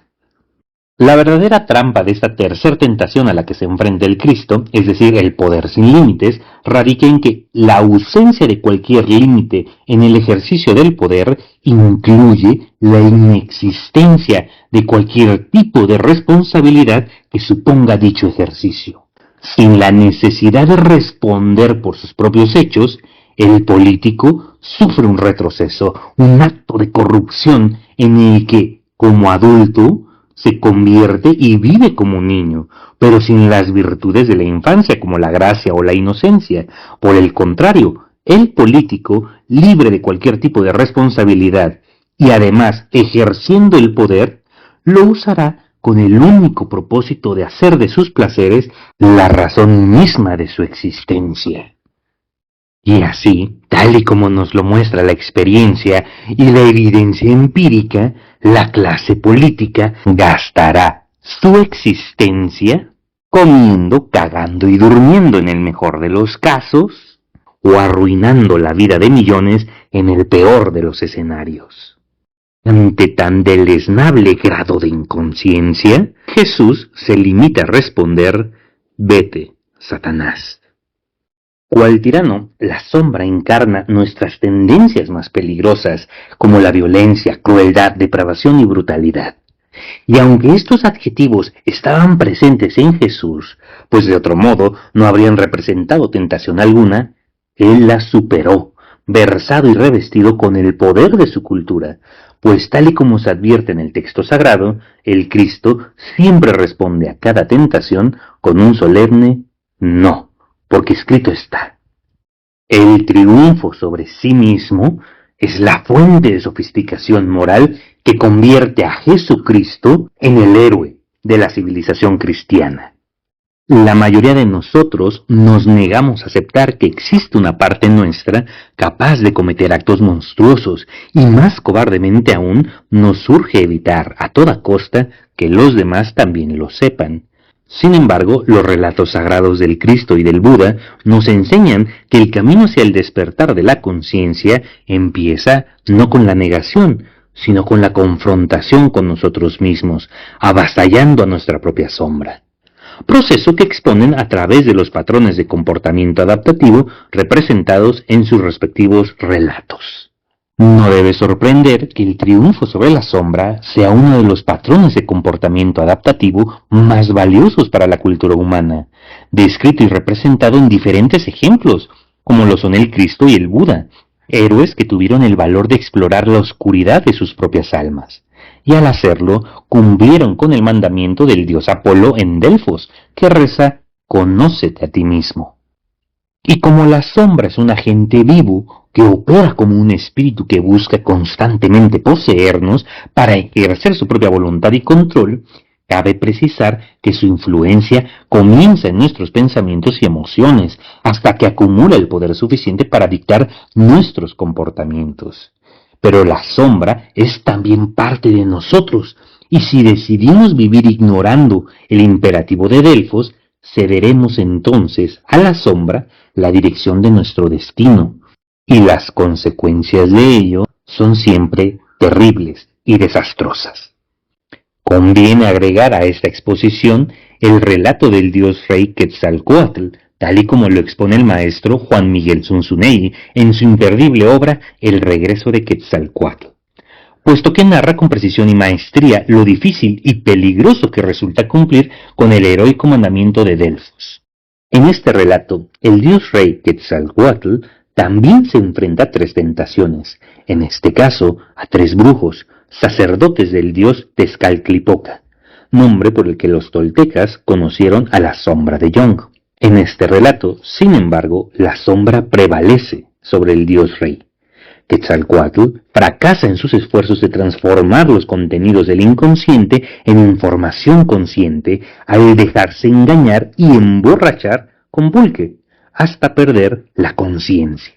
La verdadera trampa de esta tercera tentación a la que se enfrenta el Cristo, es decir, el poder sin límites, radica en que la ausencia de cualquier límite en el ejercicio del poder incluye la inexistencia de cualquier tipo de responsabilidad que suponga dicho ejercicio. Sin la necesidad de responder por sus propios hechos, el político sufre un retroceso, un acto de corrupción en el que, como adulto, se convierte y vive como un niño, pero sin las virtudes de la infancia como la gracia o la inocencia. Por el contrario, el político, libre de cualquier tipo de responsabilidad y además ejerciendo el poder, lo usará con el único propósito de hacer de sus placeres la razón misma de su existencia. Y así, tal y como nos lo muestra la experiencia y la evidencia empírica, la clase política gastará su existencia comiendo, cagando y durmiendo en el mejor de los casos, o arruinando la vida de millones en el peor de los escenarios. Ante tan deleznable grado de inconsciencia, Jesús se limita a responder: vete, Satanás. Cual tirano, la sombra encarna nuestras tendencias más peligrosas, como la violencia, crueldad, depravación y brutalidad. Y aunque estos adjetivos estaban presentes en Jesús, pues de otro modo no habrían representado tentación alguna, Él las superó, versado y revestido con el poder de su cultura, pues tal y como se advierte en el texto sagrado, el Cristo siempre responde a cada tentación con un solemne no. Porque escrito está. El triunfo sobre sí mismo es la fuente de sofisticación moral que convierte a Jesucristo en el héroe de la civilización cristiana. La mayoría de nosotros nos negamos a aceptar que existe una parte nuestra capaz de cometer actos monstruosos y más cobardemente aún nos urge evitar a toda costa que los demás también lo sepan. Sin embargo, los relatos sagrados del Cristo y del Buda nos enseñan que el camino hacia el despertar de la conciencia empieza no con la negación, sino con la confrontación con nosotros mismos, avasallando a nuestra propia sombra. Proceso que exponen a través de los patrones de comportamiento adaptativo representados en sus respectivos relatos. No debe sorprender que el triunfo sobre la sombra sea uno de los patrones de comportamiento adaptativo más valiosos para la cultura humana, descrito y representado en diferentes ejemplos, como lo son el Cristo y el Buda, héroes que tuvieron el valor de explorar la oscuridad de sus propias almas, y al hacerlo cumplieron con el mandamiento del dios Apolo en Delfos, que reza: «Conócete a ti mismo». Y como la sombra es un agente vivo que opera como un espíritu que busca constantemente poseernos para ejercer su propia voluntad y control, cabe precisar que su influencia comienza en nuestros pensamientos y emociones hasta que acumula el poder suficiente para dictar nuestros comportamientos. Pero la sombra es también parte de nosotros, y si decidimos vivir ignorando el imperativo de Delfos, cederemos entonces a la sombra la dirección de nuestro destino, y las consecuencias de ello son siempre terribles y desastrosas. Conviene agregar a esta exposición el relato del dios rey Quetzalcóatl, tal y como lo expone el maestro Juan Miguel Zunzunegui en su imperdible obra El regreso de Quetzalcóatl, puesto que narra con precisión y maestría lo difícil y peligroso que resulta cumplir con el heroico mandamiento de Delfos. En este relato, el dios rey Quetzalcóatl también se enfrenta a tres tentaciones, en este caso a tres brujos, sacerdotes del dios Tezcatlipoca, nombre por el que los toltecas conocieron a la sombra de Yong. En este relato, sin embargo, la sombra prevalece sobre el dios rey. Quetzalcóatl fracasa en sus esfuerzos de transformar los contenidos del inconsciente en información consciente al dejarse engañar y emborrachar con pulque, hasta perder la conciencia.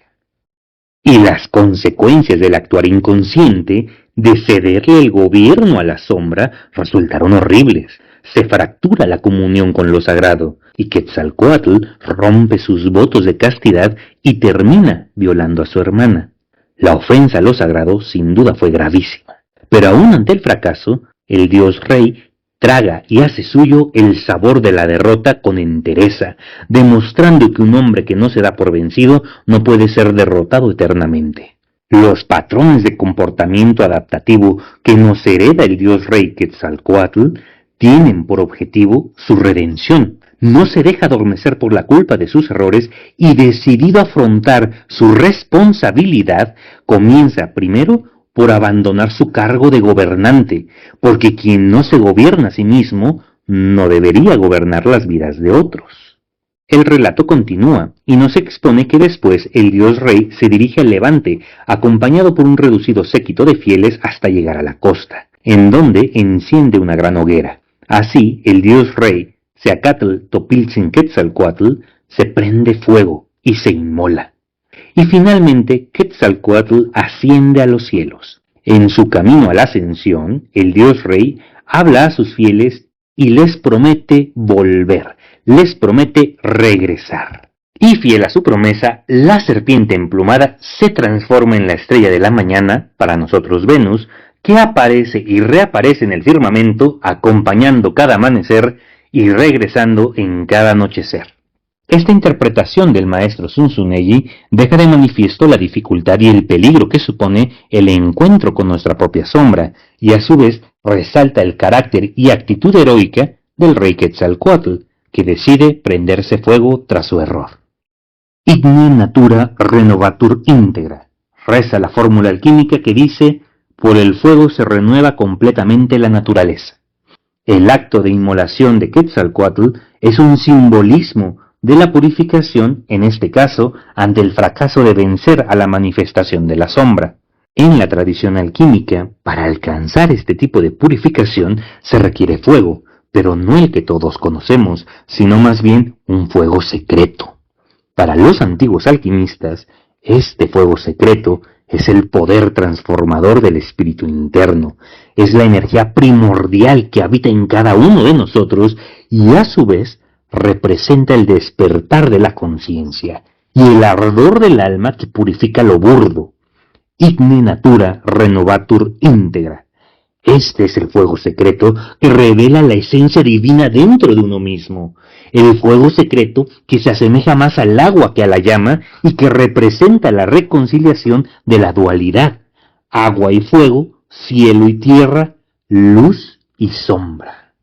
Y las consecuencias del actuar inconsciente, de cederle el gobierno a la sombra, resultaron horribles. Se fractura la comunión con lo sagrado, y Quetzalcóatl rompe sus votos de castidad y termina violando a su hermana. La ofensa a lo sagrado sin duda fue gravísima, pero aún ante el fracaso, el dios rey traga y hace suyo el sabor de la derrota con entereza, demostrando que un hombre que no se da por vencido no puede ser derrotado eternamente. Los patrones de comportamiento adaptativo que nos hereda el dios rey Quetzalcóatl tienen por objetivo su redención. No se deja adormecer por la culpa de sus errores y, decidido a afrontar su responsabilidad, comienza primero por abandonar su cargo de gobernante, porque quien no se gobierna a sí mismo no debería gobernar las vidas de otros. El relato continúa y nos expone que después el dios rey se dirige al levante, acompañado por un reducido séquito de fieles hasta llegar a la costa, en donde enciende una gran hoguera. Así, el dios rey Seacatl Topiltzin-Quetzalcóatl se prende fuego y se inmola. Y finalmente Quetzalcóatl asciende a los cielos. En su camino a la ascensión, el dios rey habla a sus fieles y les promete volver, les promete regresar. Y fiel a su promesa, la serpiente emplumada se transforma en la estrella de la mañana, para nosotros Venus, que aparece y reaparece en el firmamento, acompañando cada amanecer y regresando en cada anochecer. Esta interpretación del maestro Zunzunegui deja de manifiesto la dificultad y el peligro que supone el encuentro con nuestra propia sombra, y a su vez resalta el carácter y actitud heroica del rey Quetzalcóatl, que decide prenderse fuego tras su error. Igne natura renovatur integra, reza la fórmula alquímica que dice: por el fuego se renueva completamente la naturaleza. El acto de inmolación de Quetzalcóatl es un simbolismo de la purificación, en este caso, ante el fracaso de vencer a la manifestación de la sombra. En la tradición alquímica, para alcanzar este tipo de purificación se requiere fuego, pero no el que todos conocemos, sino más bien un fuego secreto. Para los antiguos alquimistas, este fuego secreto es el poder transformador del espíritu interno, es la energía primordial que habita en cada uno de nosotros y a su vez representa el despertar de la conciencia y el ardor del alma que purifica lo burdo. Igne natura renovatur íntegra. Este es el fuego secreto que revela la esencia divina dentro de uno mismo. El fuego secreto que se asemeja más al agua que a la llama y que representa la reconciliación de la dualidad. Agua y fuego, cielo y tierra, luz y sombra.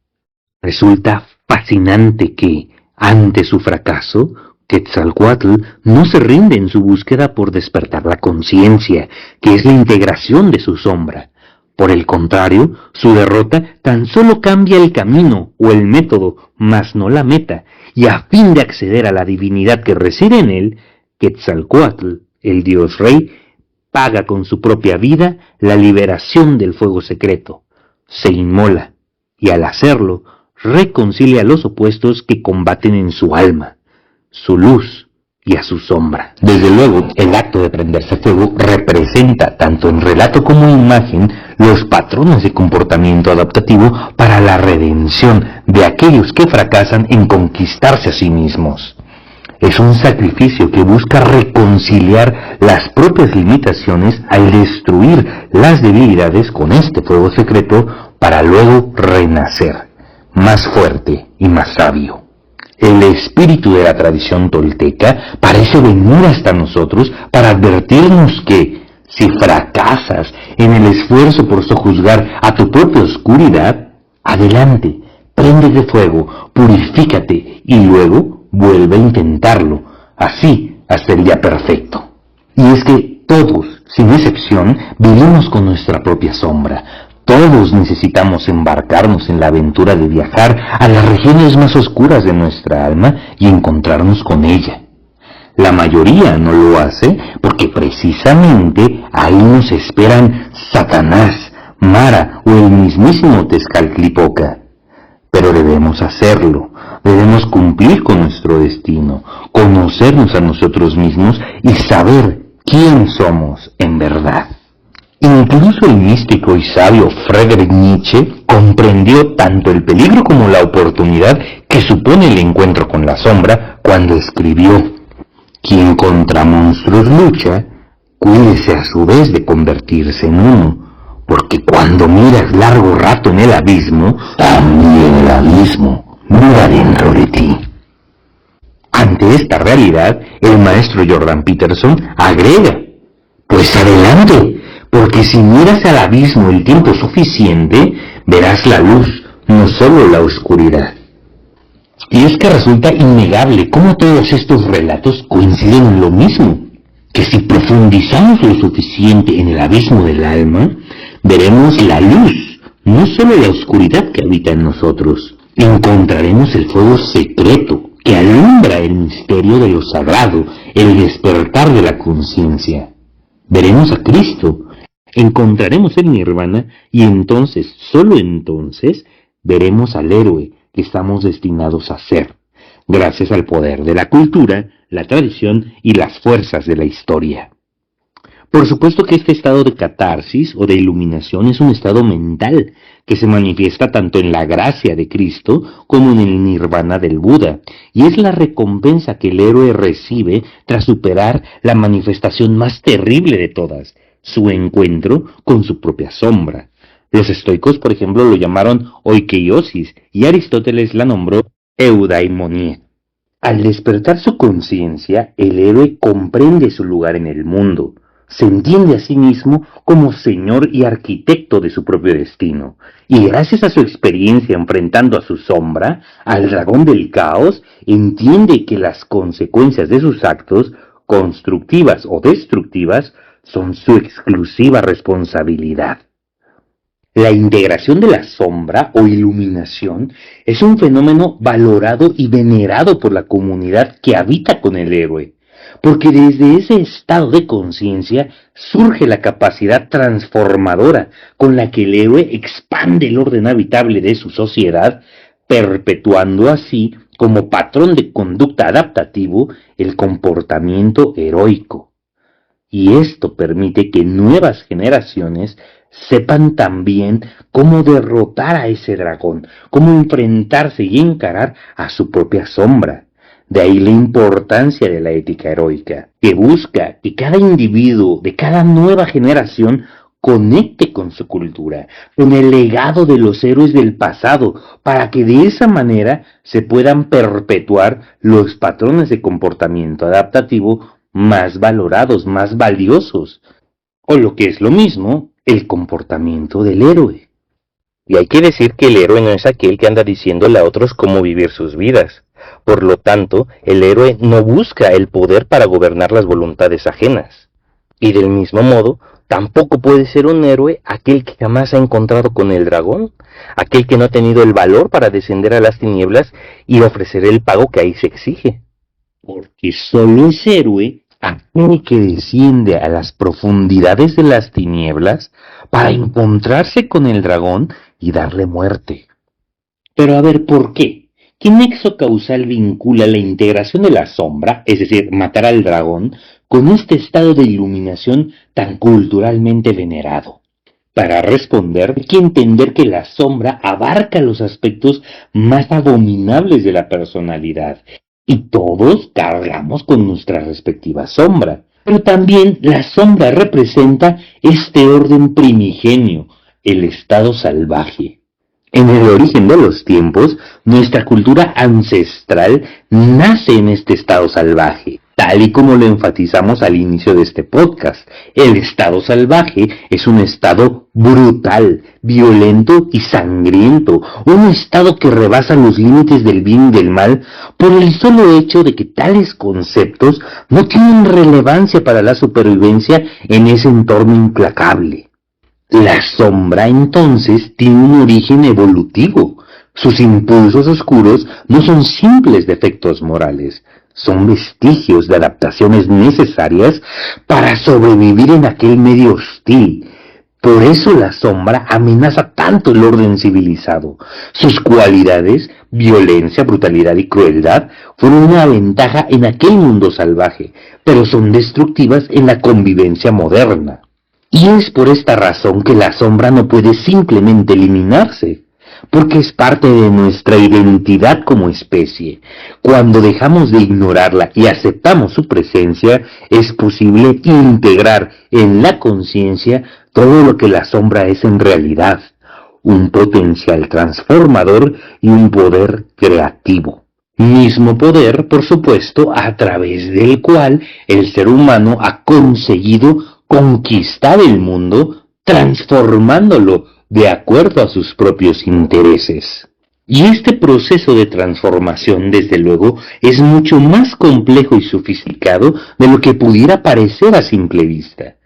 Resulta fascinante que, ante su fracaso, Quetzalcóatl no se rinde en su búsqueda por despertar la conciencia, que es la integración de su sombra. Por el contrario, su derrota tan solo cambia el camino o el método, mas no la meta, y a fin de acceder a la divinidad que reside en él, Quetzalcóatl, el dios rey, paga con su propia vida la liberación del fuego secreto. Se inmola, y al hacerlo, reconcilia los opuestos que combaten en su alma, su luz y a su sombra. Desde luego, el acto de prenderse fuego representa, tanto en relato como en imagen, los patrones de comportamiento adaptativo para la redención de aquellos que fracasan en conquistarse a sí mismos. Es un sacrificio que busca reconciliar las propias limitaciones al destruir las debilidades con este fuego secreto para luego renacer, más fuerte y más sabio. El espíritu de la tradición tolteca parece venir hasta nosotros para advertirnos que, si fracasas en el esfuerzo por sojuzgar a tu propia oscuridad, adelante, préndete fuego, purifícate y luego vuelve a intentarlo, así hasta el día perfecto. Y es que todos, sin excepción, vivimos con nuestra propia sombra. Todos necesitamos embarcarnos en la aventura de viajar a las regiones más oscuras de nuestra alma y encontrarnos con ella. La mayoría no lo hace porque precisamente ahí nos esperan Satanás, Mara o el mismísimo Tezcatlipoca. Pero debemos hacerlo, debemos cumplir con nuestro destino, conocernos a nosotros mismos y saber quién somos en verdad. Incluso el místico y sabio Friedrich Nietzsche comprendió tanto el peligro como la oportunidad que supone el encuentro con la sombra cuando escribió: quien contra monstruos lucha, cuídese a su vez de convertirse en uno, porque cuando miras largo rato en el abismo, también el abismo mira dentro de ti. Ante esta realidad, el maestro Jordan Peterson agrega: pues adelante, porque si miras al abismo el tiempo suficiente, verás la luz, no solo la oscuridad. Y es que resulta innegable cómo todos estos relatos coinciden en lo mismo, que si profundizamos lo suficiente en el abismo del alma, veremos la luz, no solo la oscuridad que habita en nosotros. Encontraremos el fuego secreto que alumbra el misterio de lo sagrado, el despertar de la conciencia. Veremos a Cristo, encontraremos el nirvana y entonces, solo entonces, veremos al héroe que estamos destinados a ser, gracias al poder de la cultura, la tradición y las fuerzas de la historia. Por supuesto que este estado de catarsis o de iluminación es un estado mental que se manifiesta tanto en la gracia de Cristo como en el nirvana del Buda, y es la recompensa que el héroe recibe tras superar la manifestación más terrible de todas, su encuentro con su propia sombra. Los estoicos, por ejemplo, lo llamaron oikeiosis y Aristóteles la nombró eudaimonía. Al despertar su conciencia, el héroe comprende su lugar en el mundo, se entiende a sí mismo como señor y arquitecto de su propio destino, y gracias a su experiencia enfrentando a su sombra, al dragón del caos, entiende que las consecuencias de sus actos, constructivas o destructivas, son su exclusiva responsabilidad. La integración de la sombra o iluminación es un fenómeno valorado y venerado por la comunidad que habita con el héroe, porque desde ese estado de conciencia surge la capacidad transformadora con la que el héroe expande el orden habitable de su sociedad, perpetuando así como patrón de conducta adaptativo el comportamiento heroico. y esto permite que nuevas generaciones sepan también cómo derrotar a ese dragón, cómo enfrentarse y encarar a su propia sombra. De ahí la importancia de la ética heroica, que busca que cada individuo de cada nueva generación conecte con su cultura, con el legado de los héroes del pasado, para que de esa manera se puedan perpetuar los patrones de comportamiento adaptativo más valorados, más valiosos, o lo que es lo mismo, el comportamiento del héroe. Y hay que decir que el héroe no es aquel que anda diciéndole a otros cómo vivir sus vidas. Por lo tanto, el héroe no busca el poder para gobernar las voluntades ajenas. Y del mismo modo, tampoco puede ser un héroe aquel que jamás ha encontrado con el dragón, aquel que no ha tenido el valor para descender a las tinieblas y ofrecer el pago que ahí se exige. Porque solo es héroe aquel que desciende a las profundidades de las tinieblas para encontrarse con el dragón y darle muerte. Pero a ver, ¿por qué? ¿Qué nexo causal vincula la integración de la sombra, es decir, matar al dragón, con este estado de iluminación tan culturalmente venerado? Para responder, hay que entender que la sombra abarca los aspectos más abominables de la personalidad, y todos cargamos con nuestra respectiva sombra. Pero también la sombra representa este orden primigenio, el estado salvaje. En el origen de los tiempos, nuestra cultura ancestral nace en este estado salvaje, tal y como lo enfatizamos al inicio de este podcast. El estado salvaje es un estado brutal, violento y sangriento, un estado que rebasa los límites del bien y del mal por el solo hecho de que tales conceptos no tienen relevancia para la supervivencia en ese entorno implacable. La sombra, entonces, tiene un origen evolutivo. Sus impulsos oscuros no son simples defectos morales, son vestigios de adaptaciones necesarias para sobrevivir en aquel medio hostil. Por eso la sombra amenaza tanto el orden civilizado. Sus cualidades, violencia, brutalidad y crueldad, fueron una ventaja en aquel mundo salvaje, pero son destructivas en la convivencia moderna. Y es por esta razón que la sombra no puede simplemente eliminarse, porque es parte de nuestra identidad como especie. Cuando dejamos de ignorarla y aceptamos su presencia, es posible integrar en la conciencia todo lo que la sombra es en realidad, un potencial transformador y un poder creativo. Mismo poder, por supuesto, a través del cual el ser humano ha conseguido conquistar el mundo, transformándolo de acuerdo a sus propios intereses. Y este proceso de transformación, desde luego, es mucho más complejo y sofisticado de lo que pudiera parecer a simple vista.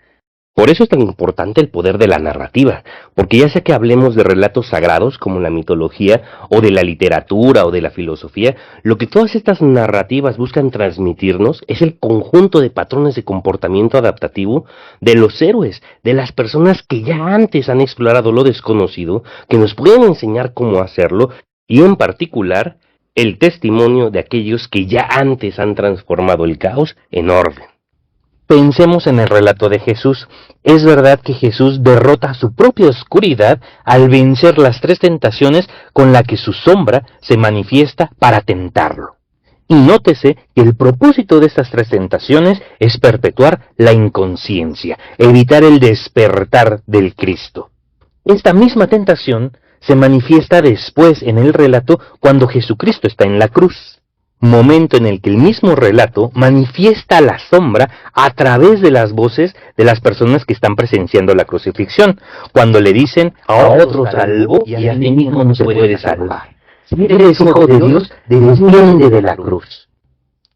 Por eso es tan importante el poder de la narrativa, porque ya sea que hablemos de relatos sagrados como la mitología, o de la literatura o de la filosofía, lo que todas estas narrativas buscan transmitirnos es el conjunto de patrones de comportamiento adaptativo de los héroes, de las personas que ya antes han explorado lo desconocido, que nos pueden enseñar cómo hacerlo, y en particular, el testimonio de aquellos que ya antes han transformado el caos en orden. Pensemos en el relato de Jesús. Es verdad que Jesús derrota su propia oscuridad al vencer las 3 tentaciones con las que su sombra se manifiesta para tentarlo. Y nótese que el propósito de estas 3 tentaciones es perpetuar la inconsciencia, evitar el despertar del Cristo. Esta misma tentación se manifiesta después en el relato cuando Jesucristo está en la cruz. Momento en el que el mismo relato manifiesta la sombra a través de las voces de las personas que están presenciando la crucifixión, cuando le dicen, a otro salvo y a ti mismo no se puede salvar. Si eres hijo de Dios, desciende de la cruz.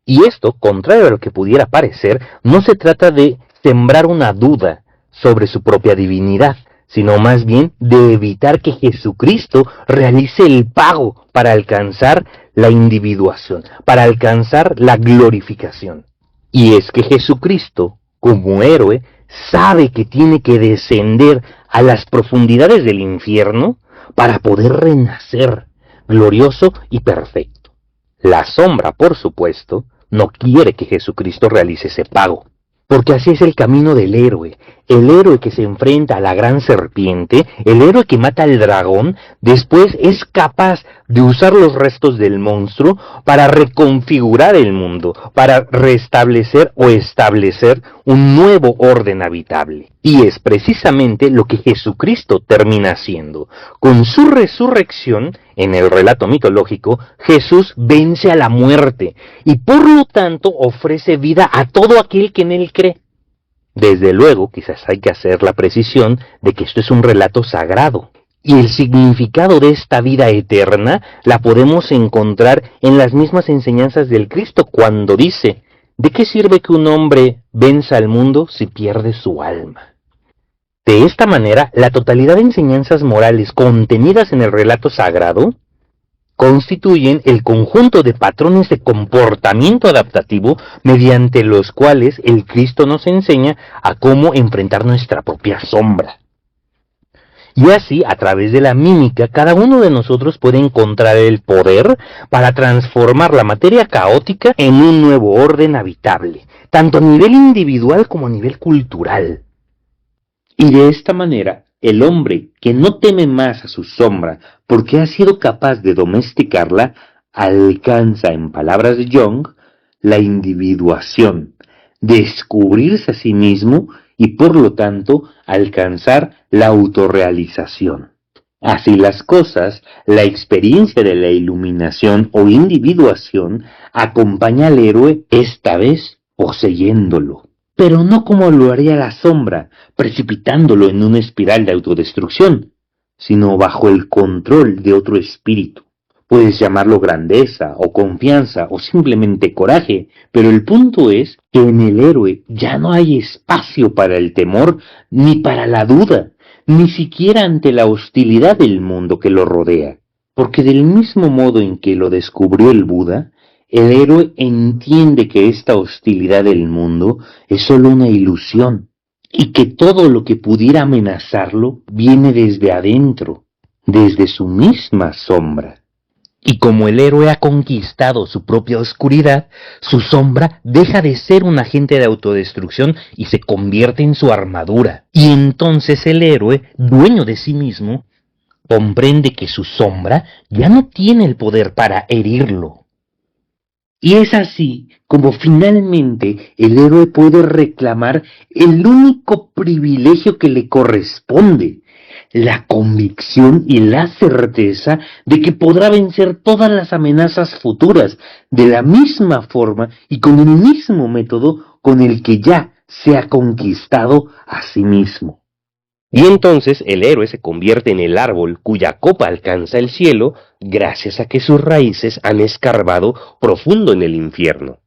Y esto, contrario a lo que pudiera parecer, no se trata de sembrar una duda sobre su propia divinidad, sino más bien de evitar que Jesucristo realice el pago para alcanzar la individuación, para alcanzar la glorificación. Y es que Jesucristo, como héroe, sabe que tiene que descender a las profundidades del infierno para poder renacer glorioso y perfecto. La sombra, por supuesto, no quiere que Jesucristo realice ese pago. Porque así es el camino del héroe. El héroe que se enfrenta a la gran serpiente, el héroe que mata al dragón, después es capaz de usar los restos del monstruo para reconfigurar el mundo, para restablecer o establecer un nuevo orden habitable. Y es precisamente lo que Jesucristo termina haciendo. Con su resurrección, en el relato mitológico, Jesús vence a la muerte y por lo tanto ofrece vida a todo aquel que en él cree. Desde luego, quizás hay que hacer la precisión de que esto es un relato sagrado. Y el significado de esta vida eterna la podemos encontrar en las mismas enseñanzas del Cristo cuando dice: ¿de qué sirve que un hombre venza al mundo si pierde su alma? De esta manera, la totalidad de enseñanzas morales contenidas en el relato sagrado constituyen el conjunto de patrones de comportamiento adaptativo mediante los cuales el Cristo nos enseña a cómo enfrentar nuestra propia sombra. Y así, a través de la mímica, cada uno de nosotros puede encontrar el poder para transformar la materia caótica en un nuevo orden habitable, tanto a nivel individual como a nivel cultural. Y de esta manera, el hombre que no teme más a su sombra porque ha sido capaz de domesticarla, alcanza, en palabras de Jung, la individuación, descubrirse a sí mismo y por lo tanto alcanzar la autorrealización. Así las cosas, la experiencia de la iluminación o individuación acompaña al héroe, esta vez poseyéndolo. Pero no como lo haría la sombra, precipitándolo en una espiral de autodestrucción, sino bajo el control de otro espíritu. Puedes llamarlo grandeza, o confianza, o simplemente coraje, pero el punto es que en el héroe ya no hay espacio para el temor, ni para la duda, ni siquiera ante la hostilidad del mundo que lo rodea. Porque del mismo modo en que lo descubrió el Buda, el héroe entiende que esta hostilidad del mundo es solo una ilusión y que todo lo que pudiera amenazarlo viene desde adentro, desde su misma sombra. Y como el héroe ha conquistado su propia oscuridad, su sombra deja de ser un agente de autodestrucción y se convierte en su armadura. Y entonces el héroe, dueño de sí mismo, comprende que su sombra ya no tiene el poder para herirlo. Y es así como finalmente el héroe puede reclamar el único privilegio que le corresponde, la convicción y la certeza de que podrá vencer todas las amenazas futuras de la misma forma y con el mismo método con el que ya se ha conquistado a sí mismo. Y entonces el héroe se convierte en el árbol cuya copa alcanza el cielo gracias a que sus raíces han escarbado profundo en el infierno.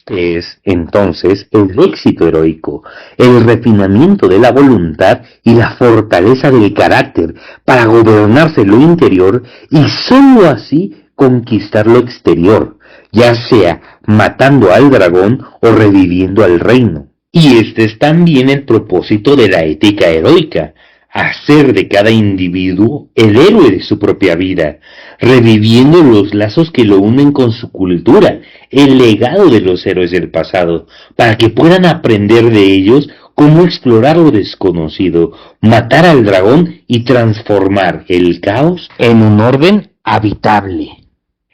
Es entonces el éxito heroico, el refinamiento de la voluntad y la fortaleza del carácter para gobernarse lo interior y sólo así conquistar lo exterior, ya sea matando al dragón o reviviendo al reino. Y este es también el propósito de la ética heroica, hacer de cada individuo el héroe de su propia vida, reviviendo los lazos que lo unen con su cultura, el legado de los héroes del pasado, para que puedan aprender de ellos cómo explorar lo desconocido, matar al dragón y transformar el caos en un orden habitable.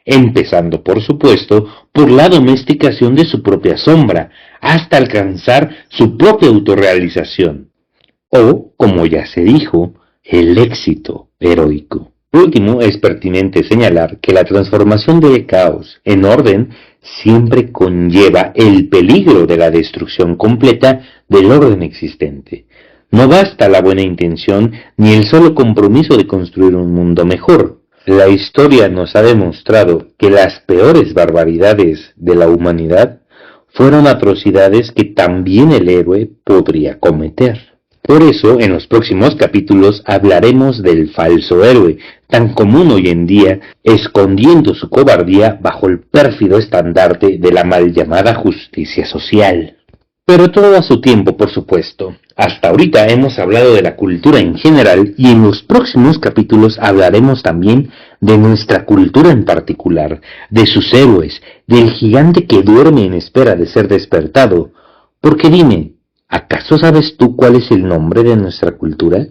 Empezando, por supuesto, por la domesticación de su propia sombra, hasta alcanzar su propia autorrealización. O, como ya se dijo, el éxito heroico. Por último, es pertinente señalar que la transformación del caos en orden siempre conlleva el peligro de la destrucción completa del orden existente. No basta la buena intención ni el solo compromiso de construir un mundo mejor. La historia nos ha demostrado que las peores barbaridades de la humanidad fueron atrocidades que también el héroe podría cometer. Por eso, en los próximos capítulos hablaremos del falso héroe, tan común hoy en día, escondiendo su cobardía bajo el pérfido estandarte de la mal llamada justicia social. Pero todo a su tiempo, por supuesto. Hasta ahorita hemos hablado de la cultura en general y en los próximos capítulos hablaremos también de nuestra cultura en particular, de sus héroes, del gigante que duerme en espera de ser despertado. Porque dime, ¿Acaso sabes tú cuál es el nombre de nuestra cultura?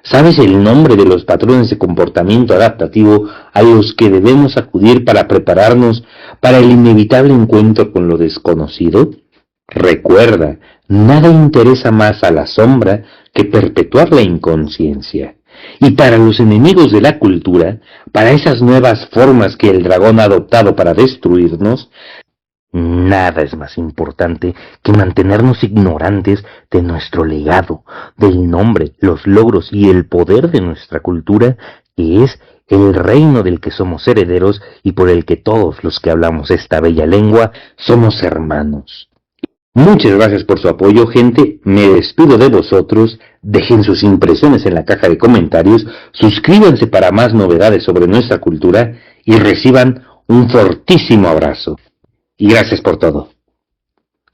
¿Sabes el nombre de los patrones de comportamiento adaptativo a los que debemos acudir para prepararnos para el inevitable encuentro con lo desconocido? Recuerda, nada interesa más a la sombra que perpetuar la inconsciencia. Y para los enemigos de la cultura, para esas nuevas formas que el dragón ha adoptado para destruirnos, nada es más importante que mantenernos ignorantes de nuestro legado, del nombre, los logros y el poder de nuestra cultura, que es el reino del que somos herederos y por el que todos los que hablamos esta bella lengua somos hermanos. Muchas gracias por su apoyo, gente. Me despido de vosotros. Dejen sus impresiones en la caja de comentarios, suscríbanse para más novedades sobre nuestra cultura y reciban un fortísimo abrazo. Y gracias por todo.